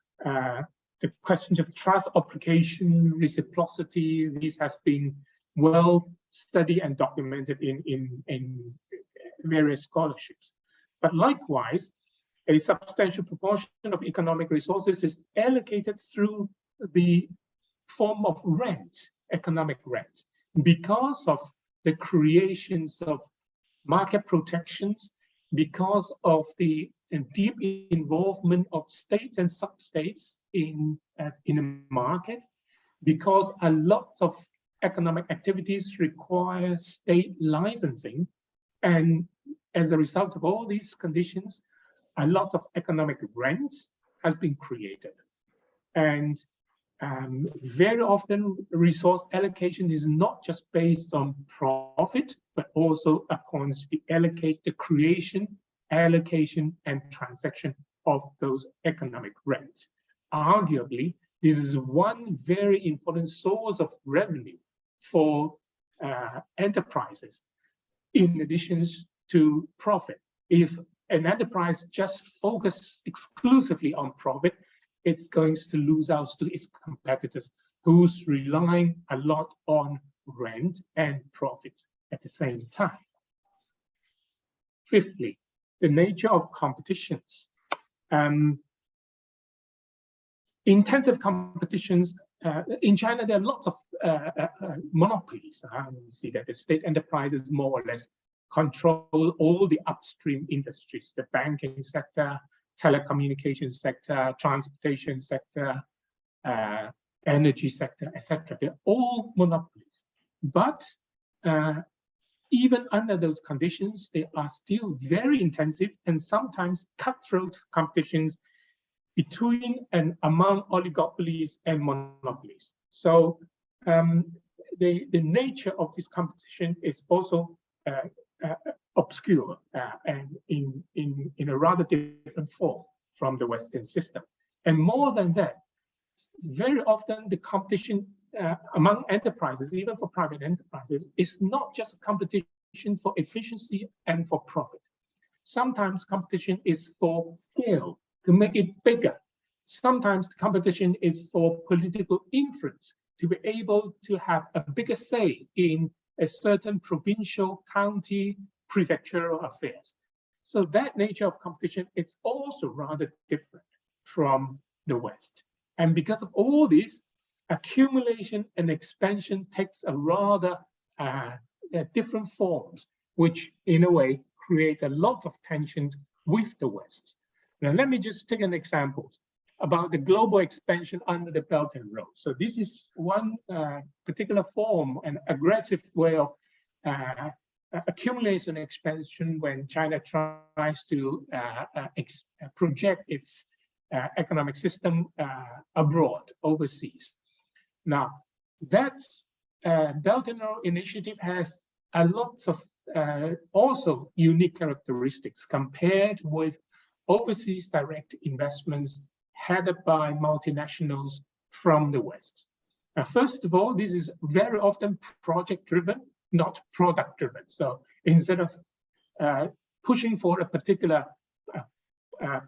the questions of trust, obligation, reciprocity, these has been well studied and documented in various scholarships. But likewise, a substantial proportion of economic resources is allocated through the form of rent, economic rent, because of the creations of market protections, because of the deep involvement of states and sub-states in a market, because a lot of economic activities require state licensing. And as a result of all these conditions, a lot of economic rents has been created. And very often resource allocation is not just based on profit, but also upon the creation, allocation, and transaction of those economic rents. Arguably, this is one very important source of revenue for enterprises, in addition to profit. If an enterprise just focuses exclusively on profit, it's going to lose out to its competitors, who's relying a lot on rent and profit at the same time. Fifthly, the nature of competitions. Intensive competitions in China, there are lots of monopolies. You see that the state enterprises more or less control all the upstream industries, the banking sector, telecommunications sector, transportation sector, energy sector, etc. They're all monopolies. But even under those conditions, they are still very intensive and sometimes cutthroat competitions between and among oligopolies and monopolies. So the nature of this competition is also obscure and in a rather different form from the Western system. And more than that, very often the competition among enterprises, even for private enterprises, is not just a competition for efficiency and for profit. Sometimes competition is for scale, to make it bigger. Sometimes the competition is for political influence, to be able to have a bigger say in a certain provincial, county, prefectural affairs. So that nature of competition is also rather different from the West. And because of all this, accumulation and expansion takes a rather different forms, which in a way creates a lot of tension with the West. Now, let me just take an example about the global expansion under the Belt and Road. So this is one particular form, an aggressive way of accumulation and expansion when China tries to project its economic system abroad, overseas. Now, that Belt and Road Initiative has a lot of also unique characteristics compared with overseas direct investments headed by multinationals from the West. First of all, this is very often project-driven, not product-driven. So instead of pushing for a particular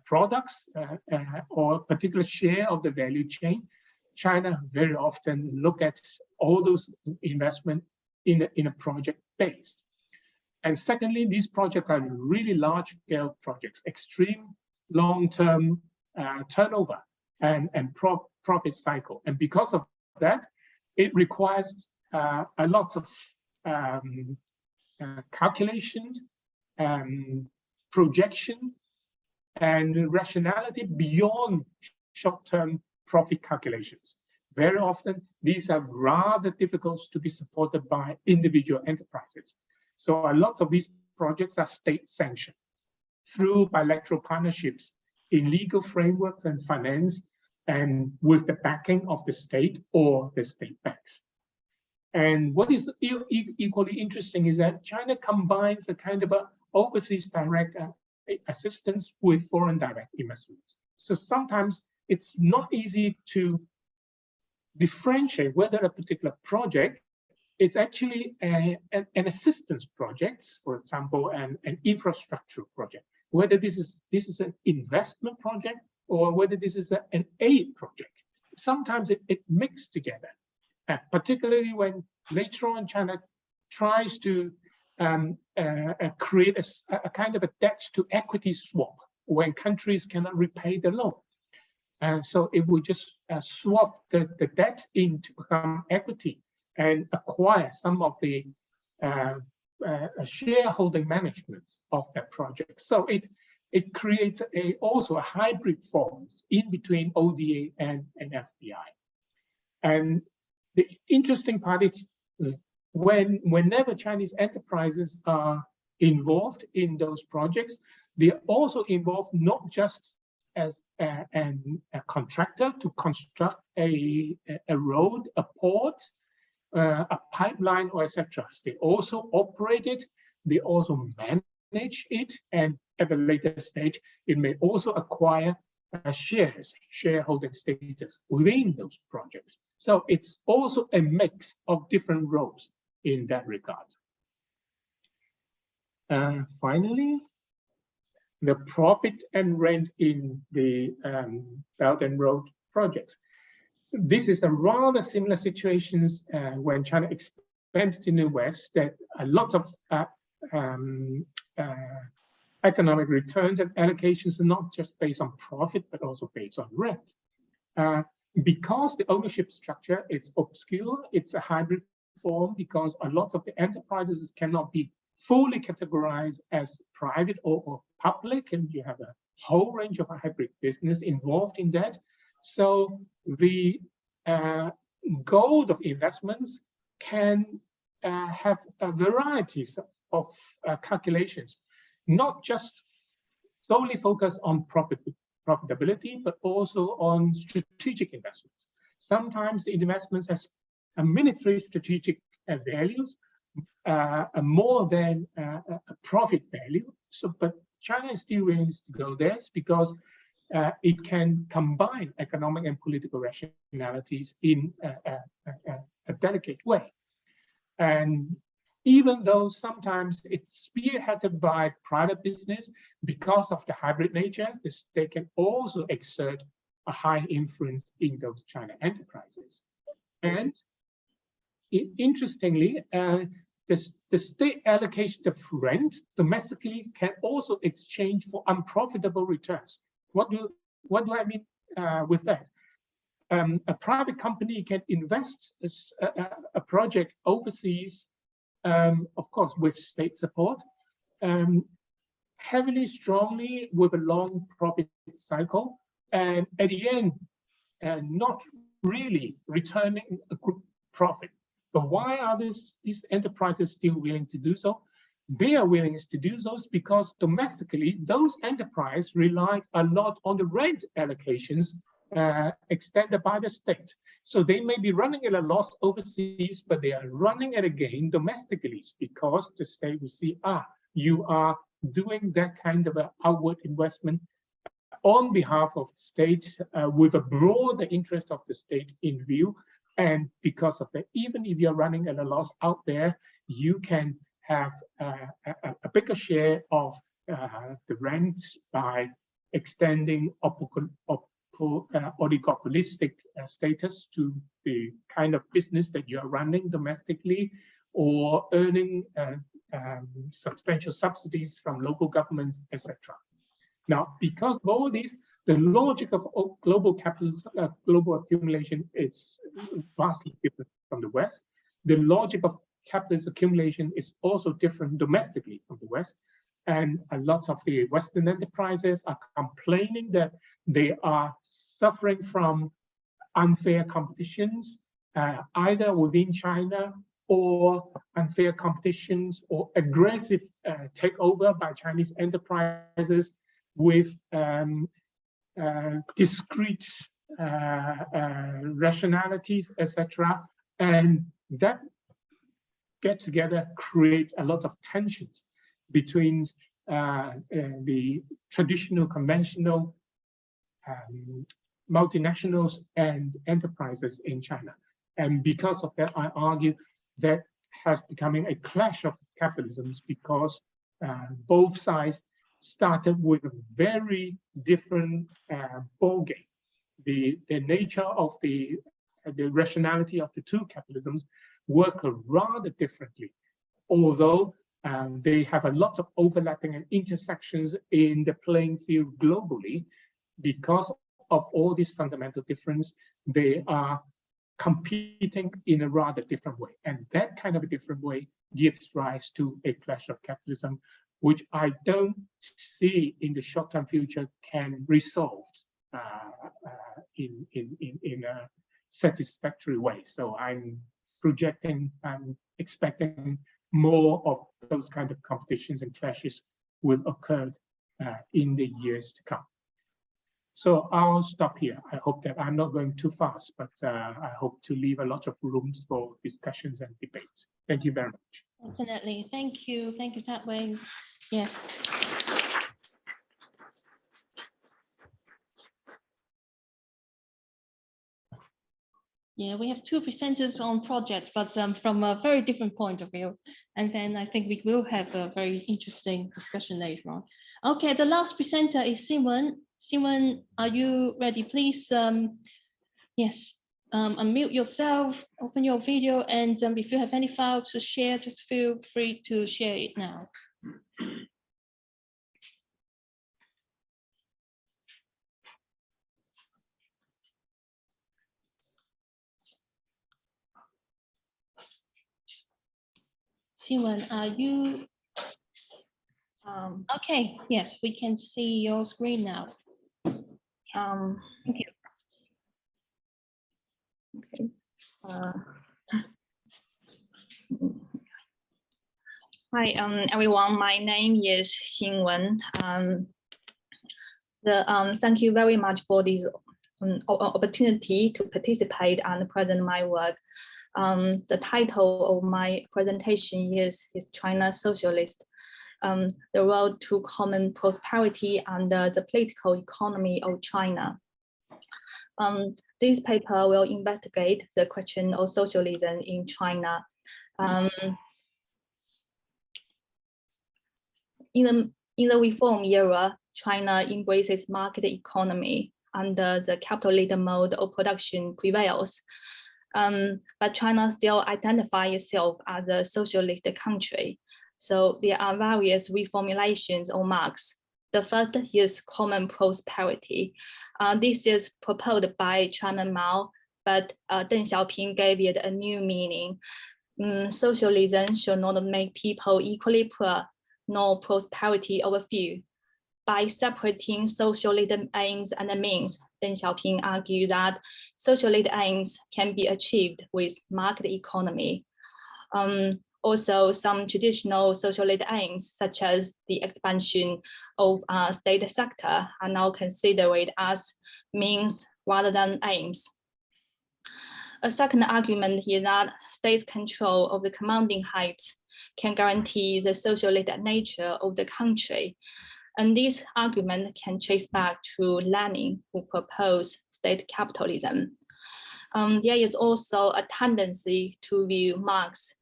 products or a particular share of the value chain, China very often look at all those investment in a project base. And secondly, these projects are really large-scale projects, extreme long-term turnover and profit cycle. And because of that, it requires a lot of calculations, projection, and rationality beyond short-term profit calculations. Very often, these are rather difficult to be supported by individual enterprises. So a lot of these projects are state-sanctioned through bilateral partnerships in legal frameworks and finance, and with the backing of the state or the state banks. And what is equally interesting is that China combines a kind of a overseas direct assistance with foreign direct investments. So sometimes it's not easy to differentiate whether a particular project is actually an assistance project, for example, an infrastructure project, whether this is an investment project or whether this is an aid project. Sometimes it mixed together, particularly when later on China tries to create a kind of a debt to equity swap when countries cannot repay the loan. And so it will just swap the debt in to become equity and acquire some of the shareholding management of that project. So it creates also a hybrid forms in between ODA and FDI. And the interesting part is whenever Chinese enterprises are involved in those projects, they are also involved not just as a contractor to construct a road, a port, a pipeline, or etc. They also operate it, they also manage it, and at a later stage, it may also acquire shareholding status within those projects. So it's also a mix of different roles in that regard. Finally, the profit and rent in the Belt and Road projects. This is a rather similar situations when China expanded in the West, that a lot of economic returns and allocations are not just based on profit, but also based on rent. Because the ownership structure is obscure, it's a hybrid form, because a lot of the enterprises cannot be fully categorized as private or public, and you have whole range of hybrid business involved in that. So the goal of investments can have varieties of calculations, not just solely focus on profitability, but also on strategic investments. Sometimes the investments has a military strategic values more than a profit value. So, but China is still willing to go there because it can combine economic and political rationalities in a delicate way. And even though sometimes it's spearheaded by private business, because of the hybrid nature, the state can also exert a high influence in those China enterprises. And interestingly, the state allocation of rent domestically can also exchange for unprofitable returns. What do I mean with that? A private company can invest a project overseas, of course, with state support, heavily, strongly, with a long profit cycle, and at the end, not really returning a good profit. But why are these enterprises still willing to do so? They are willing to do so because domestically, those enterprises rely a lot on the rent allocations extended by the state. So they may be running at a loss overseas, but they are running at a gain domestically because the state will see, you are doing that kind of an outward investment on behalf of the state with a broader interest of the state in view. And because of that, even if you're running at a loss out there, you can have a bigger share of the rent by extending oligopolistic status to the kind of business that you are running domestically, or earning substantial subsidies from local governments, etc. Now, because of all these, the logic of global capitalism, global accumulation, is vastly different from the West. The logic of capitalist accumulation is also different domestically from the West. And a lot of the Western enterprises are complaining that they are suffering from unfair competitions, either within China or unfair competitions or aggressive takeover by Chinese enterprises with discrete rationalities, etc. And that get together create a lot of tensions between the traditional, conventional multinationals and enterprises in China. And because of that, I argue that has becoming a clash of capitalisms, because both sides started with a very different ball game. The nature of the rationality of the two capitalisms work rather differently, although they have a lot of overlapping and intersections in the playing field globally. Because of all these fundamental difference, they are competing in a rather different way. And that kind of a different way gives rise to a clash of capitalism, which I don't see in the short-term future can resolve in a satisfactory way. So I'm expecting more of those kind of competitions and clashes will occur in the years to come. So I'll stop here. I hope that I'm not going too fast, but I hope to leave a lot of rooms for discussions and debates. Thank you very much. Definitely. Thank you, Zhang. Yes. Yeah, we have two presenters on projects, but from a very different point of view. And then I think we will have a very interesting discussion later on. Okay, the last presenter is Xinwen. Xinwen, are you ready? Please, yes, unmute yourself, open your video, and if you have any files to share, just feel free to share it now. Xinwen, are you? Okay, yes, we can see your screen now. Thank you. Okay. Hi, everyone. My name is Xinwen. Thank you very much for this opportunity to participate and present my work. The title of my presentation is China Socialist, the road to common prosperity and the political economy of China. This paper will investigate the question of socialism in China. In the reform era, China embraces market economy and the capitalist mode of production prevails. But China still identifies itself as a socialist country. So there are various reformulations of Marx. The first is common prosperity. This is proposed by Chairman Mao, but Deng Xiaoping gave it a new meaning. Socialism should not make people equally poor, nor prosperity of a few. By separating socialism aims and means, Deng Xiaoping argued that socialist aims can be achieved with market economy. Also, some traditional socialist aims, such as the expansion of state sector, are now considered as means rather than aims. A second argument is that state control of the commanding heights can guarantee the socialist nature of the country. And this argument can trace back to Lenin, who proposed state capitalism. There is also a tendency to view Marx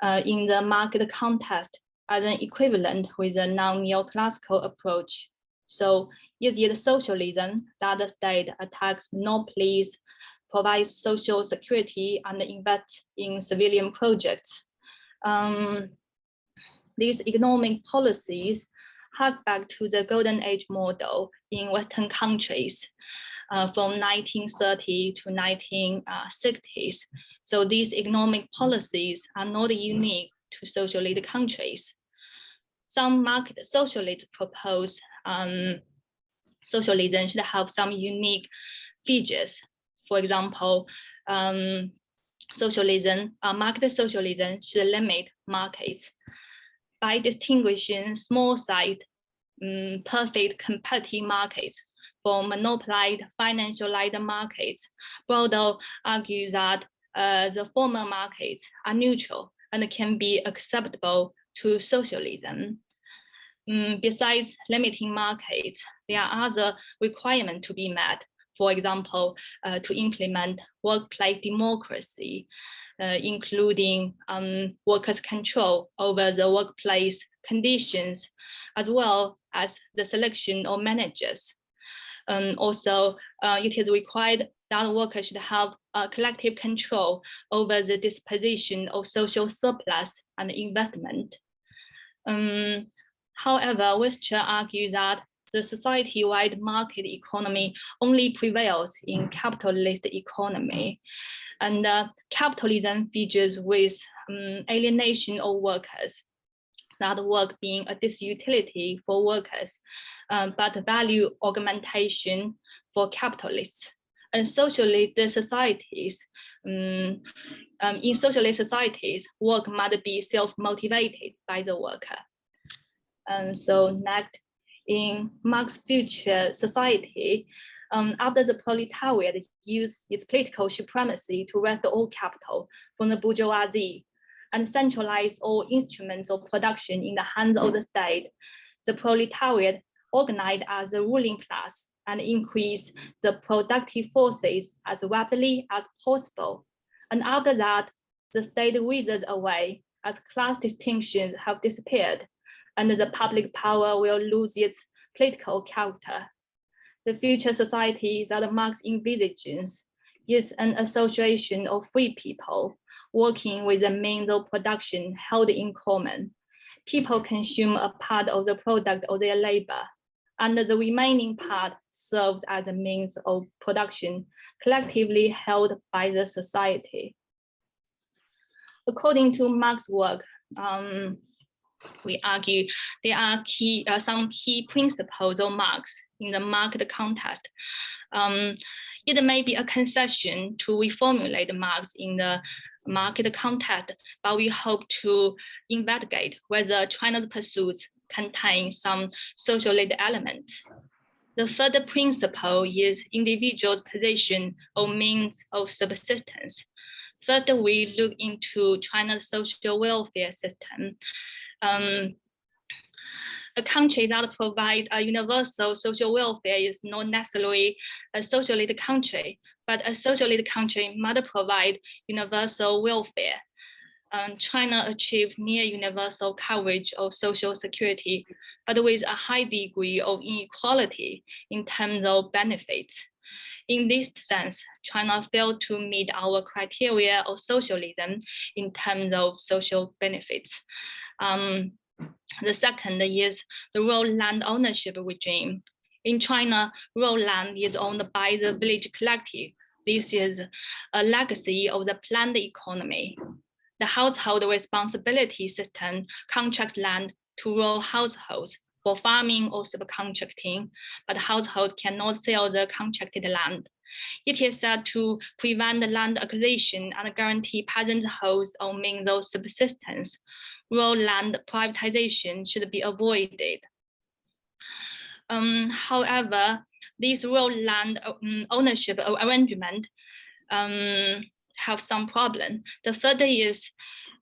in the market context as an equivalent with a non-neoclassical approach. So is it socialism that the state attacks monopolies, provides social security, and invests in civilian projects? These economic policies hark back to the Golden Age model in Western countries from 1930 to 1960s. So these economic policies are not unique to socialist countries. Some market socialists propose socialism should have some unique features. For example, market socialism should limit markets by distinguishing small-sized, perfect competitive markets from monopolized financialized markets. Bartoccini argues that the former markets are neutral and can be acceptable to socialism. Besides limiting markets, there are other requirements to be met. For example, to implement workplace democracy, including workers' control over the workplace conditions, as well as the selection of managers. Also, it is required that workers should have collective control over the disposition of social surplus and investment. However, Webster argues that the society-wide market economy only prevails in capitalist economy. And capitalism features with alienation of workers, that work being a disutility for workers, but value augmentation for capitalists. And socialist societies, in socialist societies, work must be self-motivated by the worker. So next, in Marx's future society, after the proletariat used its political supremacy to wrest all capital from the bourgeoisie and centralize all instruments of production in the hands of the state, the proletariat organized as a ruling class and increased the productive forces as rapidly as possible. And after that, the state withers away as class distinctions have disappeared, and the public power will lose its political character. The future society that Marx envisages is an association of free people working with the means of production held in common. People consume a part of the product of their labor, and the remaining part serves as a means of production collectively held by the society. According to Marx's work, We argue there are some key principles or marks in the market context. It may be a concession to reformulate the marks in the market context, but we hope to investigate whether China's pursuits contain some socialist elements. The third principle is individuals' position or means of subsistence. First, we look into China's social welfare system. A country that provides a universal social welfare is not necessarily a socialist country, but a socialist country must provide universal welfare. China achieves near universal coverage of social security, but with a high degree of inequality in terms of benefits. In this sense, China failed to meet our criteria of socialism in terms of social benefits. The second is the rural land ownership regime. In China, rural land is owned by the village collective. This is a legacy of the planned economy. The household responsibility system contracts land to rural households for farming or subcontracting, but households cannot sell the contracted land. It is said to prevent land acquisition and guarantee peasants' homes or means of subsistence. Rural land privatization should be avoided. However, this rural land ownership arrangement have some problem. The further is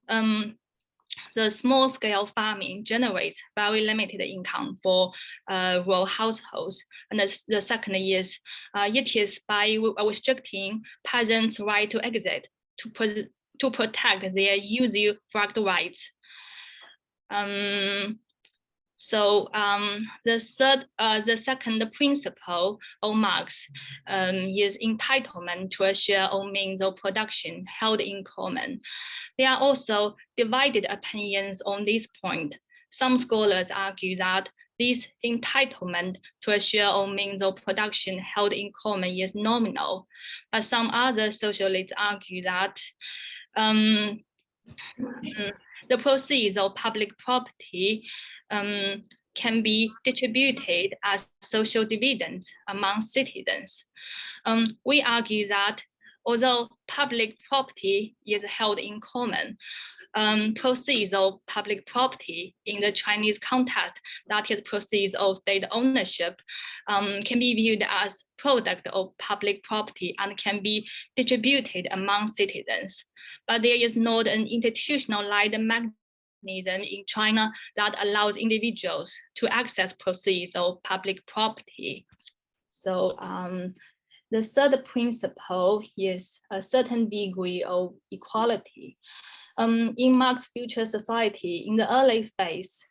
the small-scale farming generates very limited income for rural households. And the second is it is by restricting peasants' right to exit to protect their usufruct rights. The second principle of Marx is entitlement to a share of means of production held in common. There are also divided opinions on this point. Some scholars argue that this entitlement to a share of means of production held in common is nominal, but some other socialists argue that the proceeds of public property can be distributed as social dividends among citizens. We argue that although public property is held in common, proceeds of public property in the Chinese context, that is proceeds of state ownership, can be viewed as product of public property and can be distributed among citizens. But there is not an institutionalized mechanism in China that allows individuals to access proceeds of public property. So the third principle is a certain degree of equality. In Marx's future society, in the early phase,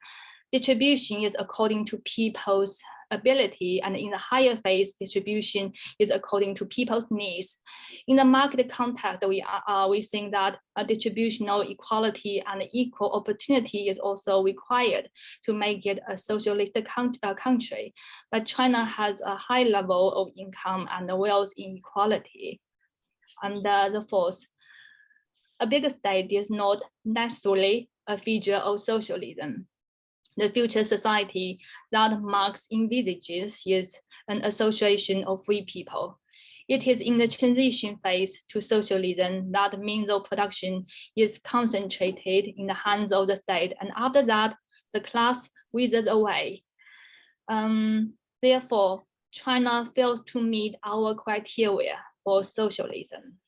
distribution is according to people's ability, and in the higher phase, distribution is according to people's needs. In the market context, we think that a distributional equality and equal opportunity is also required to make it a socialist country. But China has a high level of income and wealth inequality. And the fourth, a big state is not necessarily a feature of socialism. The future society that Marx envisages is an association of free people. It is in the transition phase to socialism that means of production is concentrated in the hands of the state, and after that, the class withers away. Therefore, China fails to meet our criteria for socialism.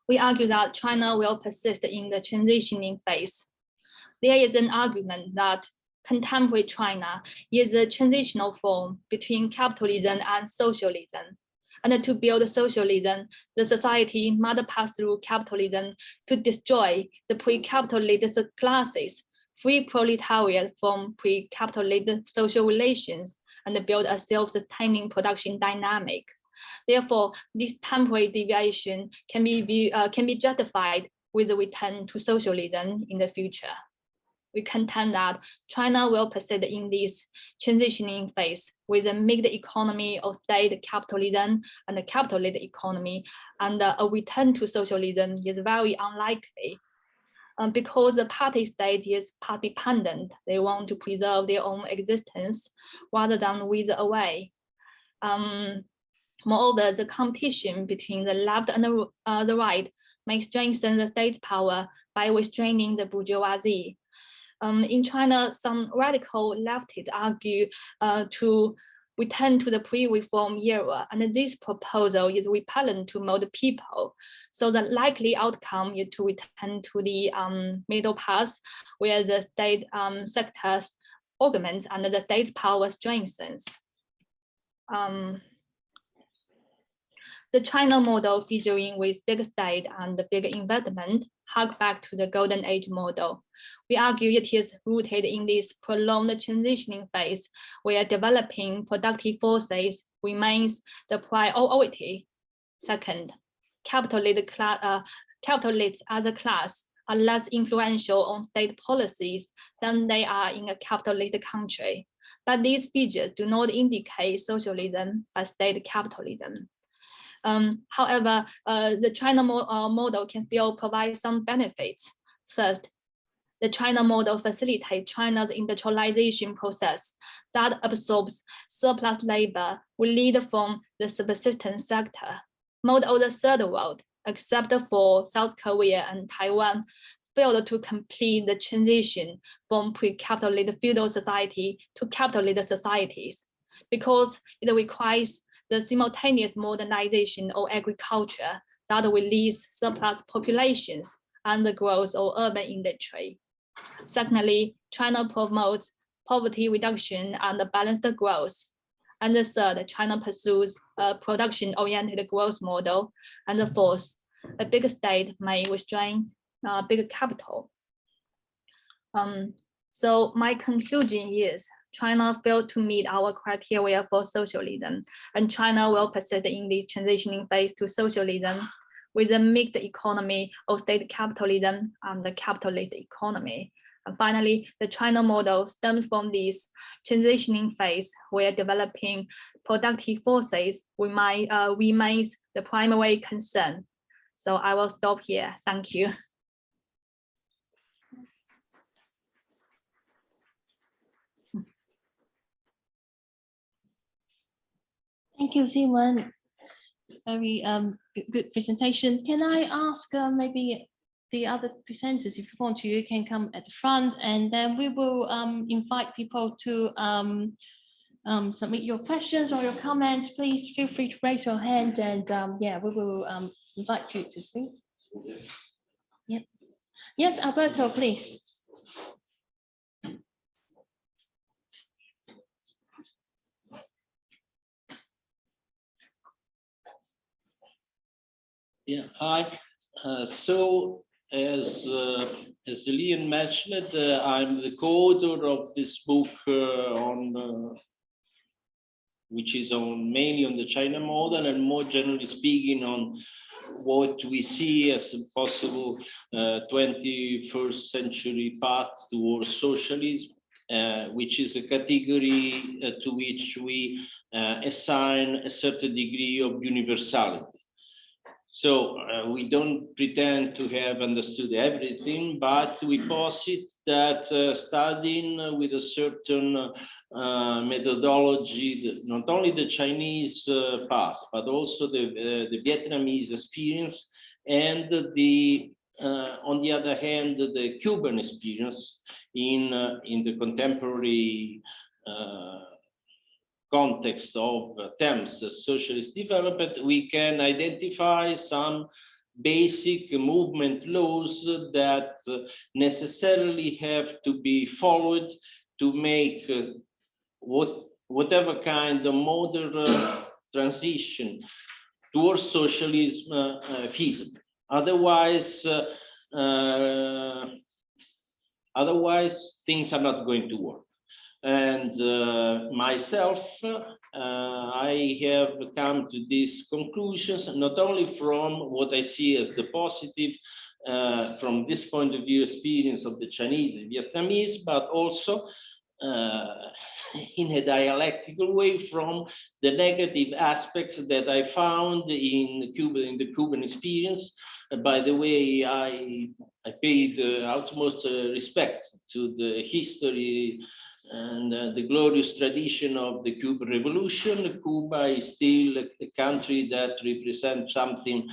We argue that China will persist in the transitioning phase. There is an argument that contemporary China is a transitional form between capitalism and socialism. And to build socialism, the society must pass through capitalism to destroy the pre-capitalist classes, free proletariat from pre-capitalist social relations, and build a self-sustaining production dynamic. Therefore, this temporary deviation can be justified with a return to socialism in the future. We contend that China will persist in this transitioning phase with a mixed economy of state capitalism and a capitalist economy, and a return to socialism is very unlikely. because the party state is part dependent. They want to preserve their own existence rather than wither away. Moreover, the competition between the left and the right may strengthen the state's power by restraining the bourgeoisie. In China, some radical leftists argue to return to the pre-reform era, and this proposal is repellent to most people. So the likely outcome is to return to the middle path, where the state sector augments and the state's power strengthens. The China model, featuring with big state and big investment, hark back to the golden age model. We argue it is rooted in this prolonged transitioning phase where developing productive forces remains the priority. Second, capitalists as a class are less influential on state policies than they are in a capitalist country. But these features do not indicate socialism but state capitalism. However, the China model can still provide some benefits. First, the China model facilitates China's industrialization process that absorbs surplus labor will lead from the subsistence sector. Most of the third world, except for South Korea and Taiwan, failed to complete the transition from pre-capitalist feudal society to capitalist societies because it requires the simultaneous modernization of agriculture that will release surplus populations and the growth of urban industry. Secondly, China promotes poverty reduction and balanced growth. And the third, China pursues a production-oriented growth model. And the fourth, a big state may restrain big capital. So my conclusion is China failed to meet our criteria for socialism, and China will persist in this transitioning phase to socialism with a mixed economy of state capitalism and the capitalist economy. And finally, the China model stems from this transitioning phase where developing productive forces remains the primary concern. So I will stop here. Thank you. Thank you, Xinwen. Very good presentation. Can I ask maybe the other presenters, if you want to, you can come at the front, and then we will invite people to submit your questions or your comments. Please feel free to raise your hand, and yeah, we will invite you to speak. Yep. Yes, Alberto, please. Yeah, hi. So as Lian mentioned, I'm the co-author of this book which is mainly on the China model, and more generally speaking on what we see as a possible 21st century path towards socialism, which is a category to which we assign a certain degree of universality. So we don't pretend to have understood everything, but we posit that studying with a certain methodology, not only the Chinese path, but also the Vietnamese experience, and on the other hand, the Cuban experience in the contemporary context of terms socialist development, we can identify some basic movement laws that necessarily have to be followed to make whatever kind of modern transition towards socialism feasible. Otherwise, things are not going to work. And myself, I have come to these conclusions not only from what I see as the positive, from this point of view, experience of the Chinese and Vietnamese, but also in a dialectical way from the negative aspects that I found in the Cuban experience, by the way, I paid the utmost respect to the history and the glorious tradition of the Cuban Revolution. Cuba is still a country that represents something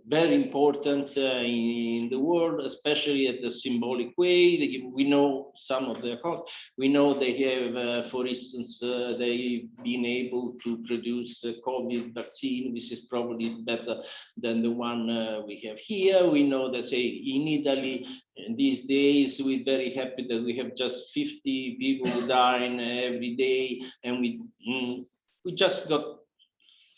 very important in the world, especially at the symbolic way. We know some of their costs. We know they have, for instance, they've been able to produce a COVID vaccine, which is probably better than the one we have here. We know that, say, in Italy, these days, we're very happy that we have just 50 people dying every day, and we just got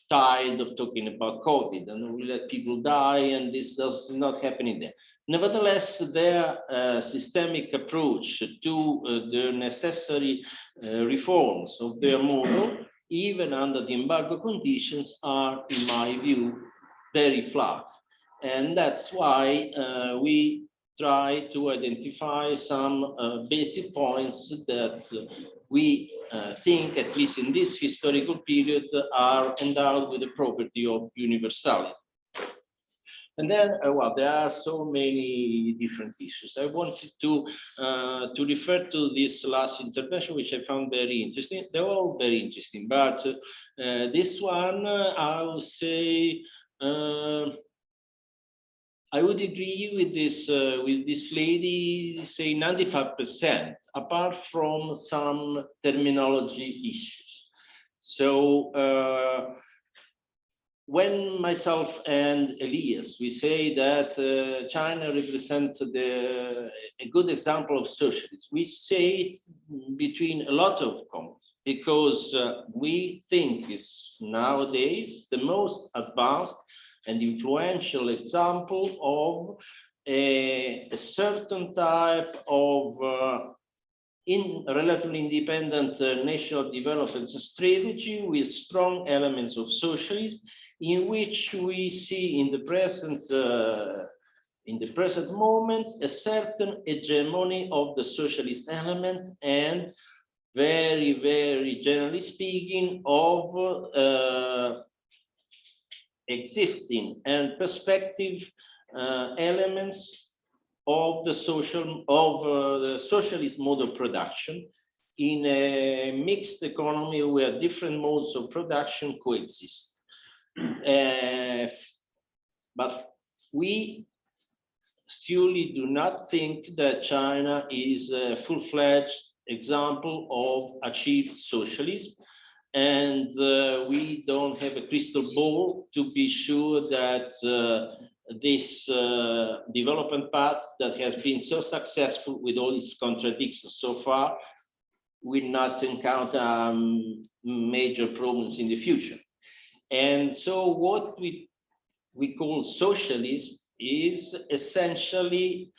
tired of talking about COVID, and we let people die, and this is not happening there. Nevertheless, their systemic approach to the necessary reforms of their model, even under the embargo conditions, are, in my view, very flat. And that's why we try to identify some basic points that we think, at least in this historical period, are endowed with the property of universality. And then, well, there are so many different issues. I wanted to refer to this last intervention, which I found very interesting. They're all very interesting, but this one, I would say, I would agree with this lady, say 95%, apart from some terminology issues. So when myself and Elias, we say that China represents a good example of socialism, we say it between a lot of comments, because we think it's nowadays the most advanced and influential example of a certain type of relatively independent national development strategy with strong elements of socialism, in which we see in the present moment a certain hegemony of the socialist element, and very, very generally speaking, of existing and perspective elements of the socialist mode of production in a mixed economy where different modes of production coexist. But we surely do not think that China is a full-fledged example of achieved socialism. And we don't have a crystal ball to be sure that this development path that has been so successful with all its contradictions so far will not encounter major problems in the future. And so what we call socialism is essentially,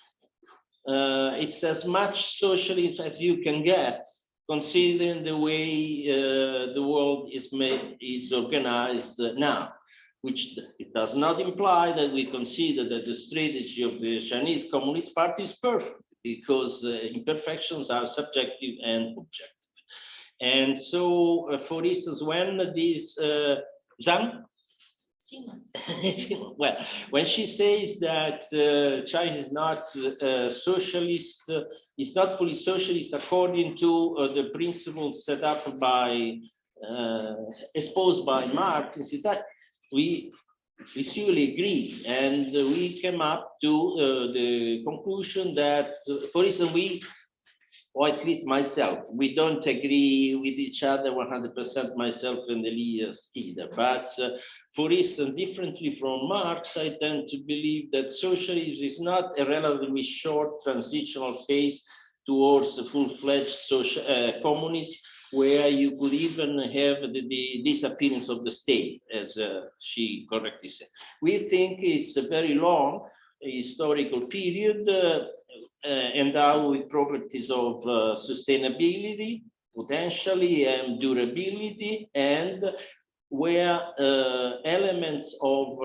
it's as much socialism as you can get, considering the way the world is organized now, which it does not imply that we consider that the strategy of the Chinese Communist Party is perfect, because imperfections are subjective and objective. And so, for instance, when this Zhang, well, when she says that China is not socialist, is not fully socialist according to the principles set up by, exposed by Marx, we surely agree, and we came up to the conclusion that, for instance, we, or at least myself, we don't agree with each other 100%, myself and Elias either. But for instance, differently from Marx, I tend to believe that socialism is not a relatively short transitional phase towards a full-fledged social communism, where you could even have the disappearance of the state, as she correctly said. We think it's a very long historical period, endowed with properties of sustainability, potentially, and durability, and where elements of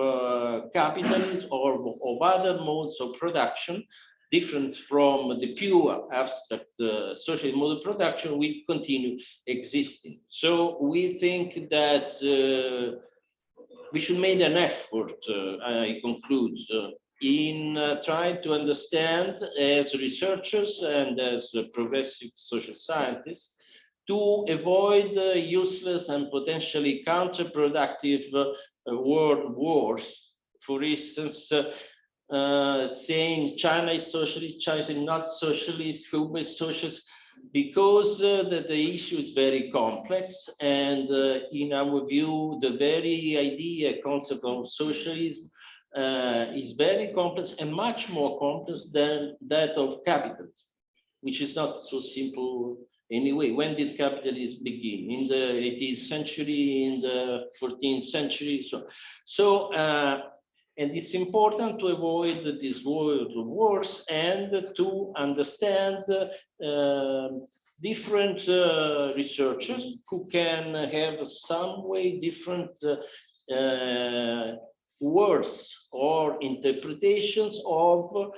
capitalism or of other modes of production, different from the pure abstract social mode of production, will continue existing. So we think that we should make an effort, I conclude, in trying to understand as researchers and as progressive social scientists to avoid useless and potentially counterproductive world wars. For instance, saying China is socialist, China is not socialist, Cuba is socialist, because the issue is very complex, and in our view, the very idea, concept of socialism is very complex and much more complex than that of capitalism, which is not so simple anyway. When did capitalism begin? In the 18th century, in the 14th century. And it's important to avoid this world of wars and to understand different researchers who can have some way different words or interpretations of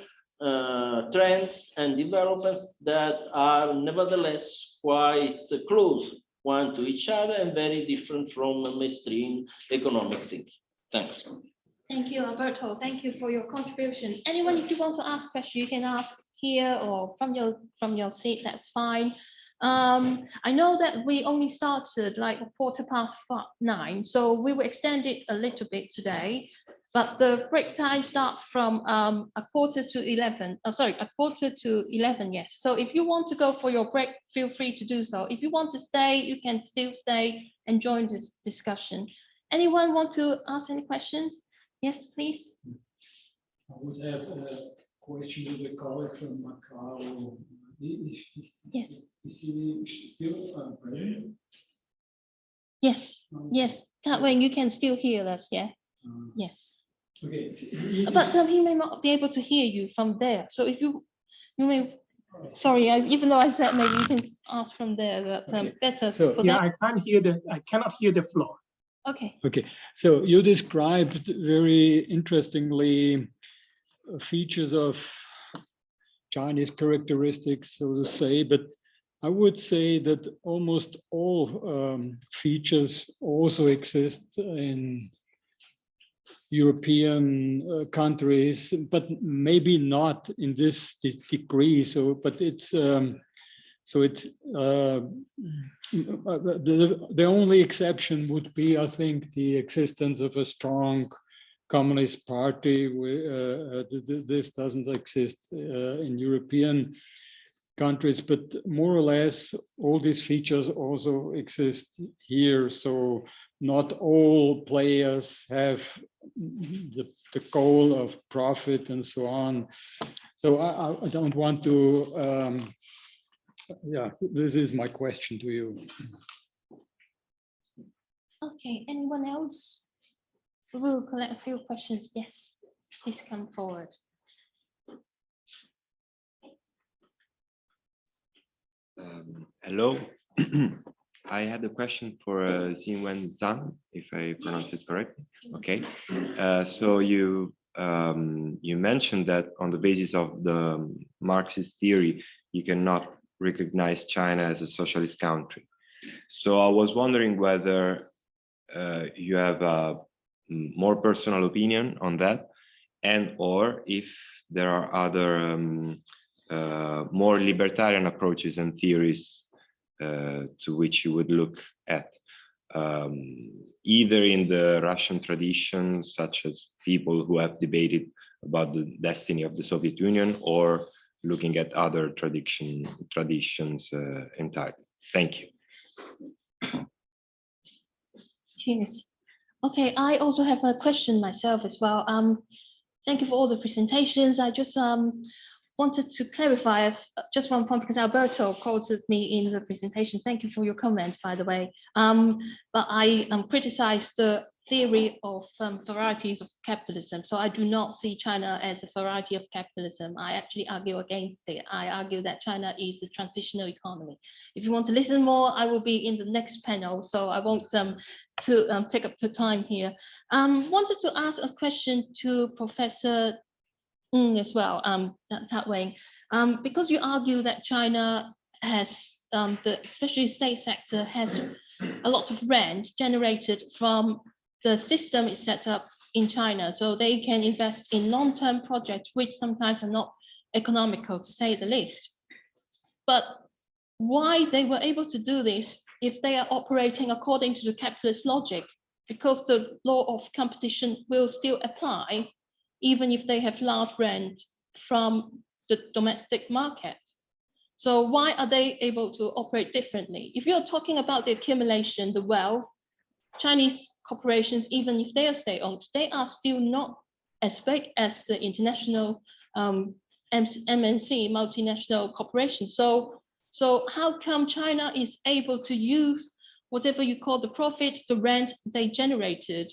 trends and developments that are nevertheless quite close one to each other and very different from mainstream economic thinking. Thanks. Thank you, Alberto. Thank you for your contribution. Anyone, if you want to ask questions, you can ask here or from your seat. That's fine. I know that we only started like 9:15, so we will extend it a little bit today. But the break time starts from 11:15. Sorry, 11:15. Yes. So if you want to go for your break, feel free to do so. If you want to stay, you can still stay and join this discussion. Anyone want to ask any questions? Yes, please. I would have a question to the colleague from Macau. Yes. Is he still present? Yes. Yes. That way you can still hear us. Yeah. Yes. Okay. But he may not be able to hear you from there. So if you may. Sorry, even though I said maybe you can ask from there, but Okay. better. So for yeah, them. I cannot hear the floor. Okay. Okay. So you described very interestingly features of Chinese characteristics, so to say, but I would say that almost all features also exist in European countries, but maybe not in this degree. So, but it's the only exception would be, I think, the existence of a strong Communist Party. This doesn't exist in European countries, but more or less all these features also exist here. So not all players have the goal of profit and so on. So I don't want to, yeah, this is my question to you. Okay, anyone else? We will collect a few questions. Yes, please come forward. Hello. I had a question for Xinwen Zhang, if I pronounce it correctly. Okay. So you mentioned that on the basis of the Marxist theory, you cannot recognize China as a socialist country. So I was wondering whether you have a more personal opinion on that, and or if there are other more libertarian approaches and theories to which you would look at, either in the Russian tradition, such as people who have debated about the destiny of the Soviet Union, or looking at other traditions entirely. Thank you. Cheers. Okay, I also have a question myself as well. Thank you for all the presentations. I just wanted to clarify just one point, because Alberto quoted me in the presentation. Thank you for your comment, by the way. But I criticized the theory of varieties of capitalism. So I do not see China as a variety of capitalism. I actually argue against it. I argue that China is a transitional economy. If you want to listen more, I will be in the next panel, so I won't take up the time here. Wanted to ask a question to Professor as well, that way, because you argue that China has, especially state sector, has a lot of rent generated from the system is set up in China, so they can invest in long-term projects, which sometimes are not economical, to say the least. But why they were able to do this if they are operating according to the capitalist logic? Because the law of competition will still apply, even if they have large rent from the domestic market. So why are they able to operate differently? If you're talking about the accumulation, the wealth, Chinese corporations, even if they are state-owned, they are still not as big as the international MNC, multinational corporations. So how come China is able to use whatever you call the profit, the rent they generated,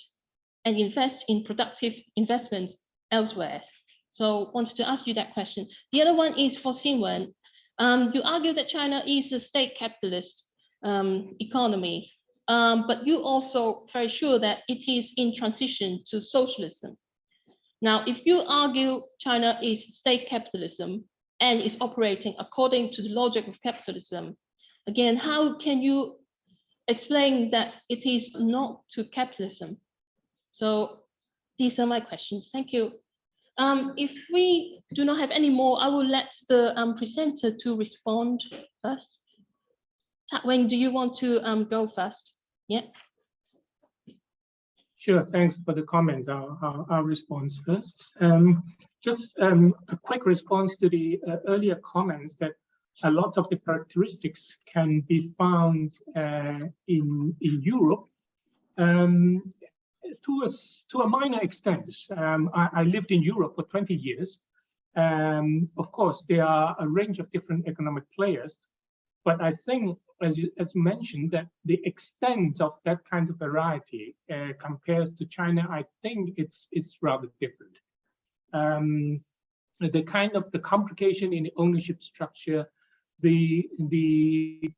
and invest in productive investments elsewhere? So wanted to ask you that question. The other one is for Xinwen. You argue that China is a state capitalist economy, but you also very sure that it is in transition to socialism. Now, if you argue China is state capitalism and is operating according to the logic of capitalism, again, how can you explain that it is not to capitalism? So these are my questions. Thank you. If we do not have any more, I will let the presenter to respond first. Wayne, do you want to go first? Yeah. Sure, thanks for the comments. I'll respond first. Just a quick response to the earlier comments that a lot of the characteristics can be found in Europe. To a minor extent. I lived in Europe for 20 years. Of course, there are a range of different economic players, but I think, as you mentioned, that the extent of that kind of variety compares to China, I think it's rather different. The kind of the complication in the ownership structure, the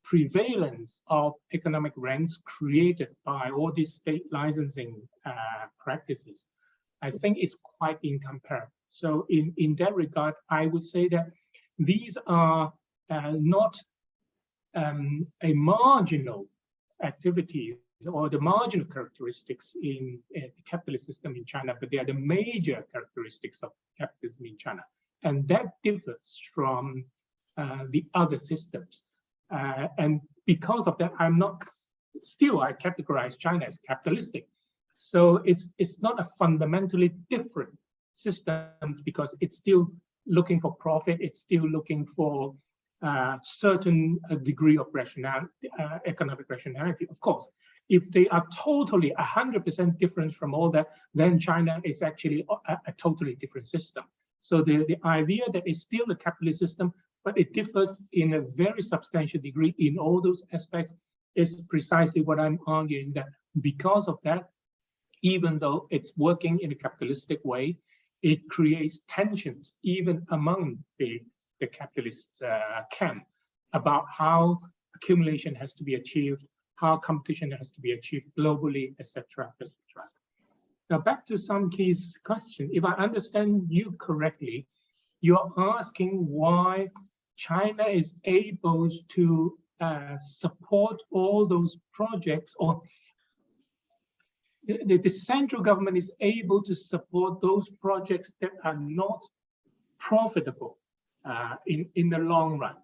prevalence of economic rents created by all these state licensing practices, I think is quite incomparable. So in that regard, I would say that these are not a marginal activities or the marginal characteristics in the capitalist system in China, but they are the major characteristics of capitalism in China. And that differs from the other systems. And because of that, I categorize China as capitalistic. So it's not a fundamentally different system because it's still looking for profit. It's still looking for certain degree of rationality, economic rationality. Of course, if they are totally 100% different from all that, then China is actually a totally different system. So the idea that it's still a capitalist system, but it differs in a very substantial degree in all those aspects, is precisely what I'm arguing, that because of that, even though it's working in a capitalistic way, it creates tensions even among the capitalist camp about how accumulation has to be achieved, how competition has to be achieved globally, etc., etc. Now back to Sun Qi's question. If I understand you correctly, you're asking why China is able to support all those projects, or the central government is able to support those projects that are not profitable in the long run.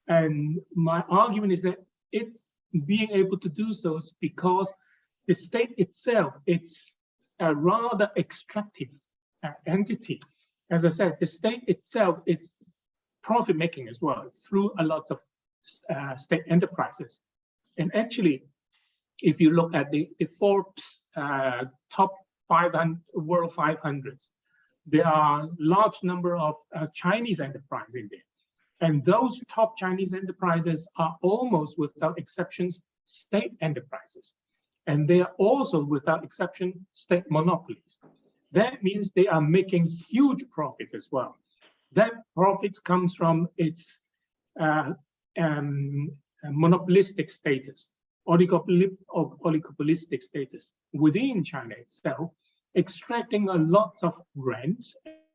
And my argument is that it's being able to do so because the state itself, it's a rather extractive entity. As I said, the state itself is profit-making as well through a lot of state enterprises. And actually, if you look at the Forbes top 500 world 500s, there are large number of Chinese enterprises in there. And those top Chinese enterprises are almost without exceptions state enterprises. And they are also without exception state monopolies. That means they are making huge profit as well. That profits comes from its monopolistic status, oligopolistic status within China itself, extracting a lot of rent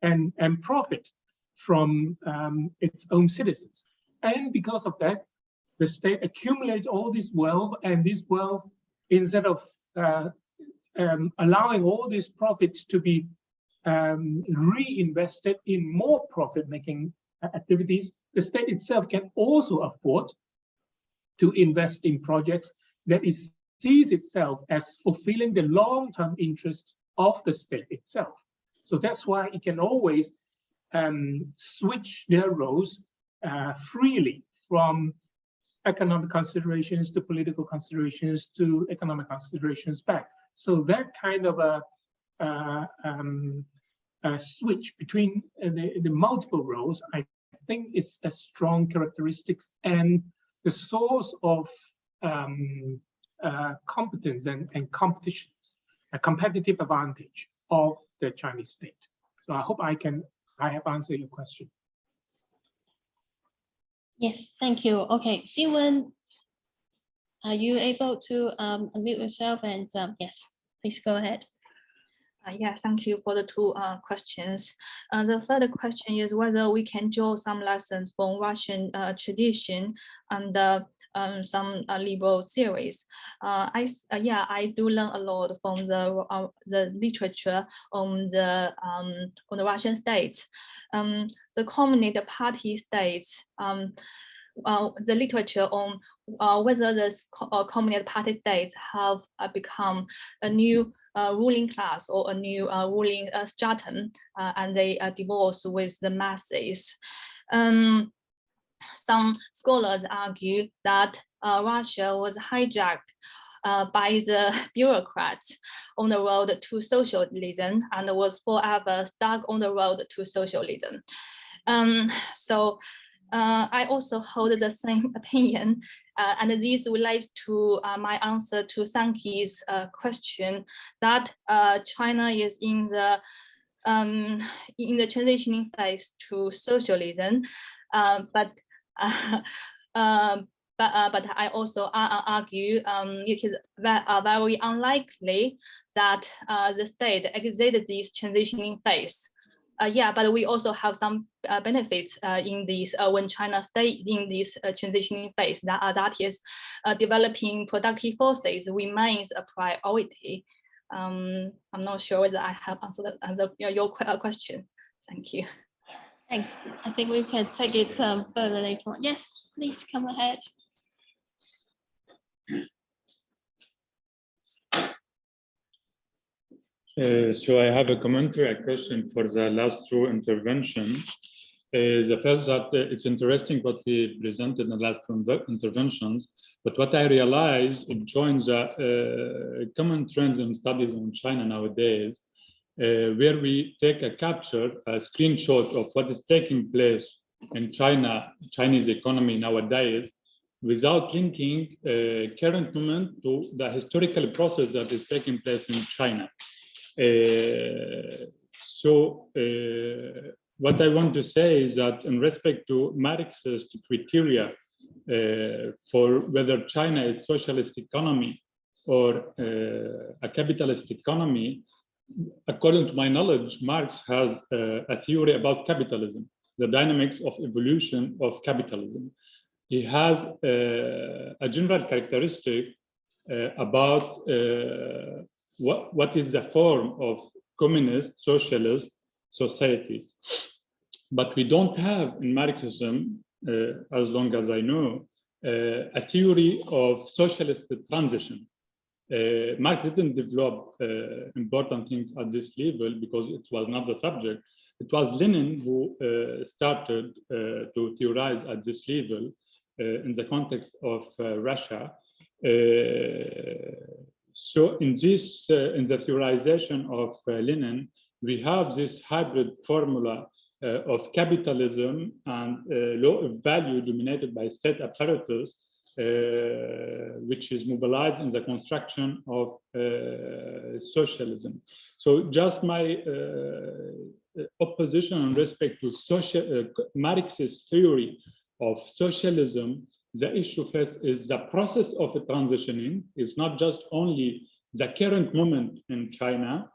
and profit from its own citizens. And because of that, the state accumulates all this wealth, and this wealth, instead of allowing all these profits to be reinvested in more profit-making activities, the state itself can also afford to invest in projects that it sees itself as fulfilling the long-term interests of the state itself. So that's why it can always switch their roles freely from economic considerations to political considerations to economic considerations back. So that kind of a switch between the multiple roles, I think is a strong characteristics and the source of competence and competitions, a competitive advantage of the Chinese state. So I hope I have answered your question. Yes, thank you. Okay, Xinwen, are you able to unmute yourself? And yes, please go ahead. Yeah, thank you for the two questions. The further question is whether we can draw some lessons from Russian tradition and some liberal theories. I do learn a lot from the literature on the Russian states. The Communist Party states. The literature on whether the Communist Party states have become a new ruling class or a new ruling stratum, and they divorce with the masses. Some scholars argue that Russia was hijacked by the bureaucrats on the road to socialism and was forever stuck on the road to socialism. I also hold the same opinion, and this relates to my answer to Sanki's question that China is in the transitioning phase to socialism, but I also argue it is very unlikely that the state exits this transitioning phase. But we also have some benefits in this when China stays in this transitioning phase. That is, developing productive forces remains a priority. I'm not sure whether I have answered your question. Thank you. Thanks. I think we can take it further later on. Yes, please come ahead. So I have a commentary, a question for the last two intervention. The first that it's interesting what we presented in the last interventions, but what I realize it joins common trends in studies on China nowadays, where we take a screenshot of what is taking place in Chinese economy nowadays, without linking current moment to the historical process that is taking place in China. What I want to say is that in respect to Marxist criteria for whether China is socialist economy or a capitalist economy, according to my knowledge, Marx has a theory about capitalism, the dynamics of evolution of capitalism. He has a general characteristic about what is the form of communist socialist societies. But we don't have in Marxism, as long as I know, a theory of socialist transition. Marx didn't develop important things at this level because it was not the subject. It was Lenin who started to theorize at this level in the context of Russia. So in the theorization of Lenin, we have this hybrid formula of capitalism and law of value dominated by state apparatus, which is mobilized in the construction of socialism. So just my opposition in respect to Marxist theory of socialism, the issue first is the process of transitioning. It's not just only the current moment in China.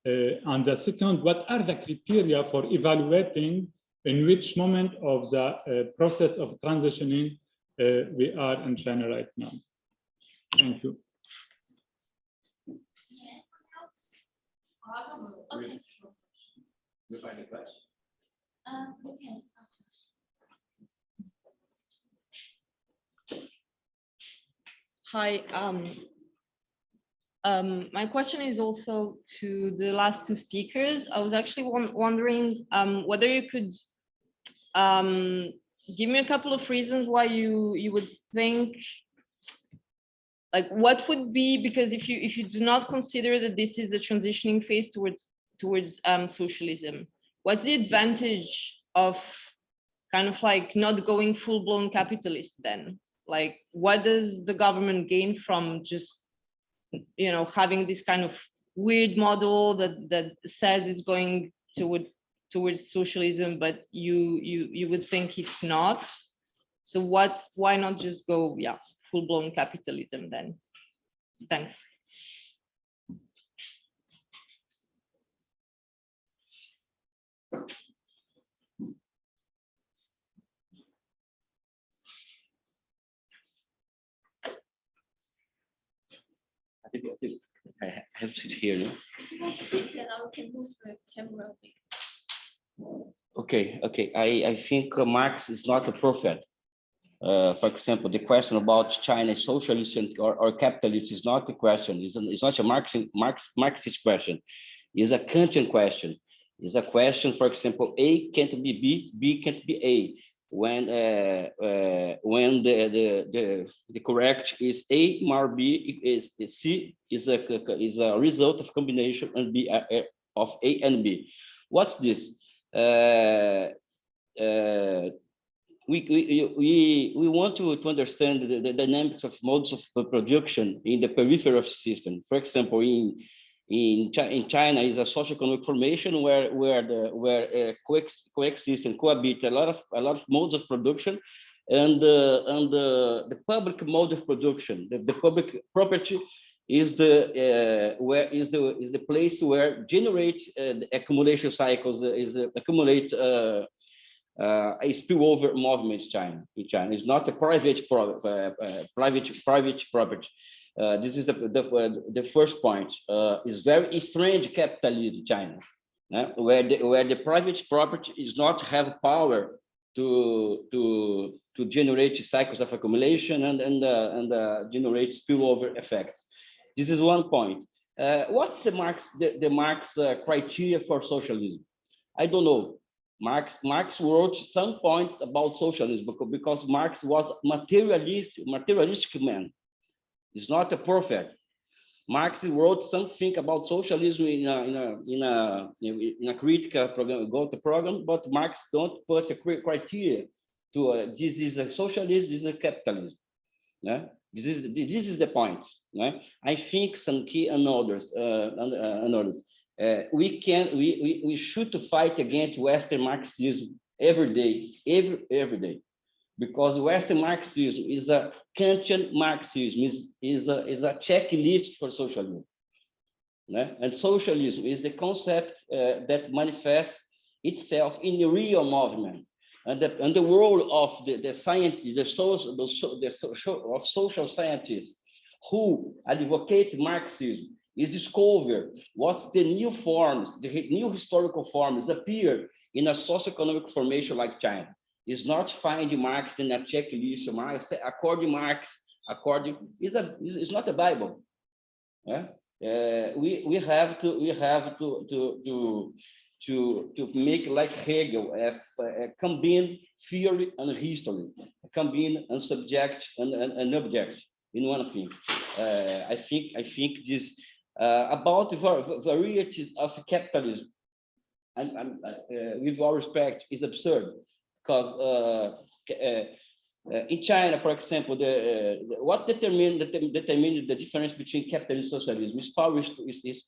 And the second, what are the criteria for evaluating in which moment of the process of transitioning we are in China right now? Thank you. Okay. You find the question. Okay. Hi. My question is also to the last two speakers. I was actually wondering whether you could give me a couple of reasons why you would think, like, what would be, because if you do not consider that this is a transitioning phase towards socialism, what's the advantage of kind of like not going full-blown capitalist then? Like, what does the government gain from just, you know, having this kind of weird model that says it's going towards socialism, but you would think it's not? So why not just go, yeah, full-blown capitalism then? Thanks. I have to sit here, no? If you want to sit, then I can move the camera a bit. Okay. I think Marx is not a prophet. For example, the question about China socialist or capitalist is not the question. It's not a Marxist question. It's a Kantian question. It's a question, for example, A can't be B, B can't be A. When the correct is A more B is C is a result of combination and B of A and B. What's this? We want to understand the dynamics of modes of production in the periphery of the system. For example, in China is a socio-economic formation where coexist and cohabit a lot of modes of production, and the public mode of production, the public property is the place where generate the accumulation cycles, accumulate a spillover movement in China. It's not a private property. This is the first point. It's very strange capitalism in China, where the private property is not have power to generate cycles of accumulation and generate spillover effects. This is one point. What's the Marx criteria for socialism? I don't know. Marx wrote some points about socialism because Marx was materialistic man. He's not a prophet. Marx wrote something about socialism in a critical program, program, but Marx don't put a criteria to this is a socialism, this is a capitalism. Yeah? This is the point. Yeah? I think some key and others. We should fight against Western Marxism every day, because Western Marxism is a Kantian Marxism, is a checklist for socialism. Yeah? And socialism is the concept that manifests itself in the real movement, and the role of the scientists, of social scientists who advocate Marxism is discover what's the new forms, the new historical forms appear in a socioeconomic formation like China. Is not finding Marx in a checklist. Marx, according Marx, is not a Bible. Yeah? We have to make like Hegel, combine theory and history, combine and subject and object in one thing. I think this about the varieties of capitalism, and with all respect, is absurd, because in China, for example, what determined the difference between capitalism and socialism is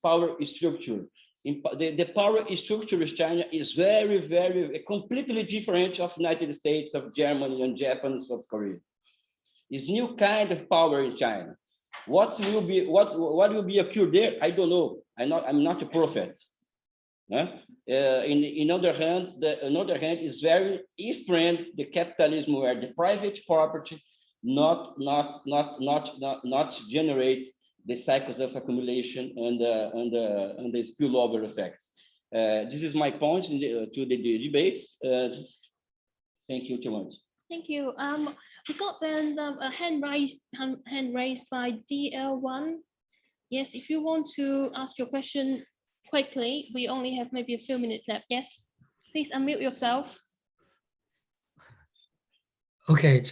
power structure. The power structure of China is very completely different of United States, of Germany, and Japan, and South Korea. It's new kind of power in China. What will be occurred there? I don't know. I'm not a prophet. In other hand, is very strange the capitalism where the private property not generate the cycles of accumulation and the spillover effects. This is my point to the debates. Thank you too much. Thank you. We got then a hand raised by DL1. Yes, if you want to ask your question quickly, we only have maybe a few minutes left. Yes, please unmute yourself. Okay,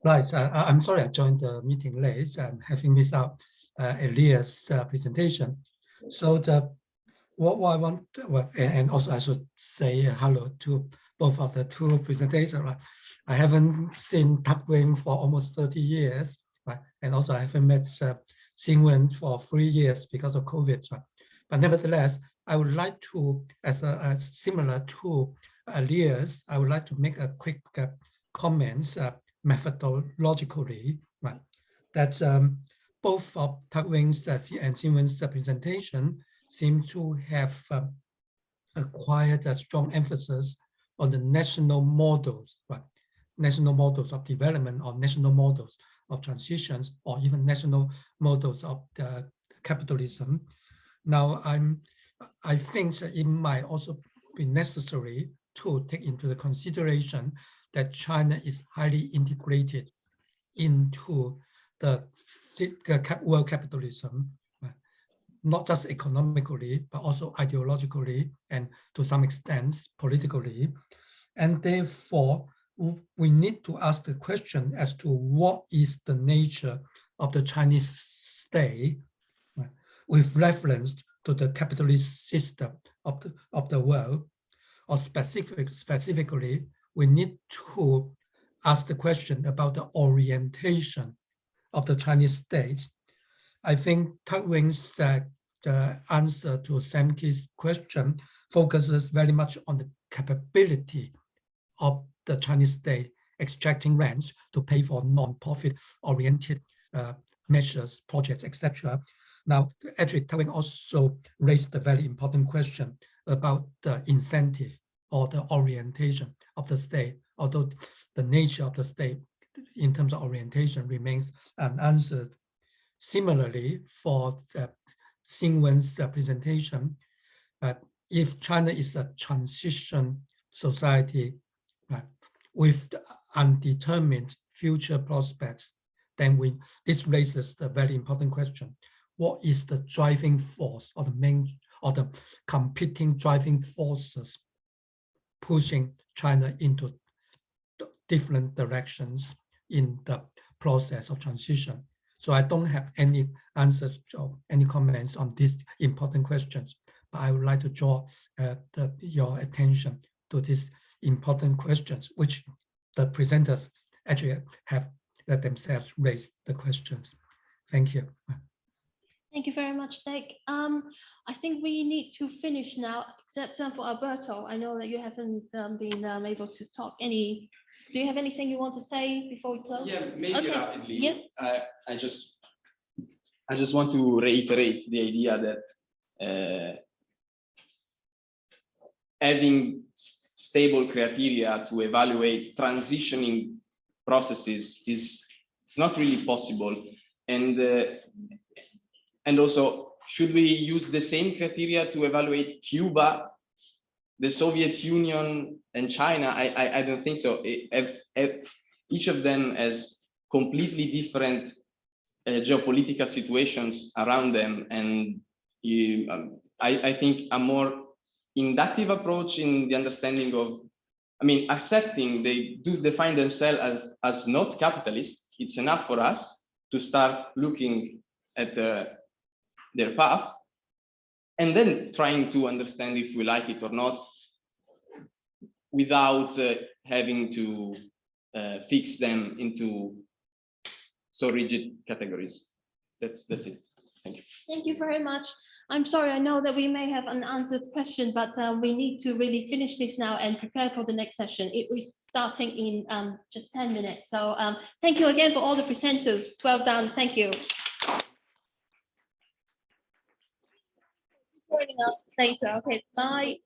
right. I'm sorry I joined the meeting late and having missed out Elias' presentation. So what I want, and also I should say hello to both of the two presenters. Right? I haven't seen Tukwing for almost 30 years, right? And also I haven't met Xinwen for 3 years because of COVID. Right? But nevertheless, I would like to, as similar to Elias, I would like to make a quick comments methodologically, right? That both of Tukwing's and Xinwen's presentation seem to have acquired a strong emphasis on the national models, right? National models of development or national models of transitions or even national models of the capitalism. Now, I think that it might also be necessary to take into the consideration that China is highly integrated into the world capitalism, right? Not just economically, but also ideologically and to some extent politically. And therefore, we need to ask the question as to what is the nature of the Chinese state, right, with reference to the capitalist system of the world, or specifically, we need to ask the question about the orientation of the Chinese state. I think Tukwing's the answer to Samke's question focuses very much on the capability of the Chinese state extracting rents to pay for non-profit oriented measures, projects, etc. Now, actually, Tukwing also raised a very important question about the incentive or the orientation of the state, although the nature of the state in terms of orientation remains unanswered. Similarly, for Xinwen's presentation, if China is a transition society with undetermined future prospects, then this raises the very important question: what is the driving force or the main or the competing driving forces pushing China into different directions in the process of transition? So I don't have any answers or any comments on these important questions, but I would like to draw your attention to these important questions, which the presenters actually have themselves raised the questions. Thank you. Thank you very much, Nick. I think we need to finish now, except for Alberto. I know that you haven't been able to talk any. Do you have anything you want to say before we close? Yeah, maybe okay. Rapidly. Yeah. I just want to reiterate the idea that having stable criteria to evaluate transitioning processes is not really possible, and also, should we use the same criteria to evaluate Cuba, the Soviet Union, and China? I don't think so. Each of them has completely different geopolitical situations around them, and I think a more inductive approach in the understanding of, accepting they do define themselves as not capitalist, it's enough for us to start looking at their path, and then trying to understand if we like it or not, without having to fix them into so rigid categories. That's it. Thank you. Thank you very much. I'm sorry, I know that we may have an unanswered question, but we need to really finish this now and prepare for the next session. It was starting in just 10 minutes. So thank you again for all the presenters. Well done. Thank you. Joining us later. Okay, bye.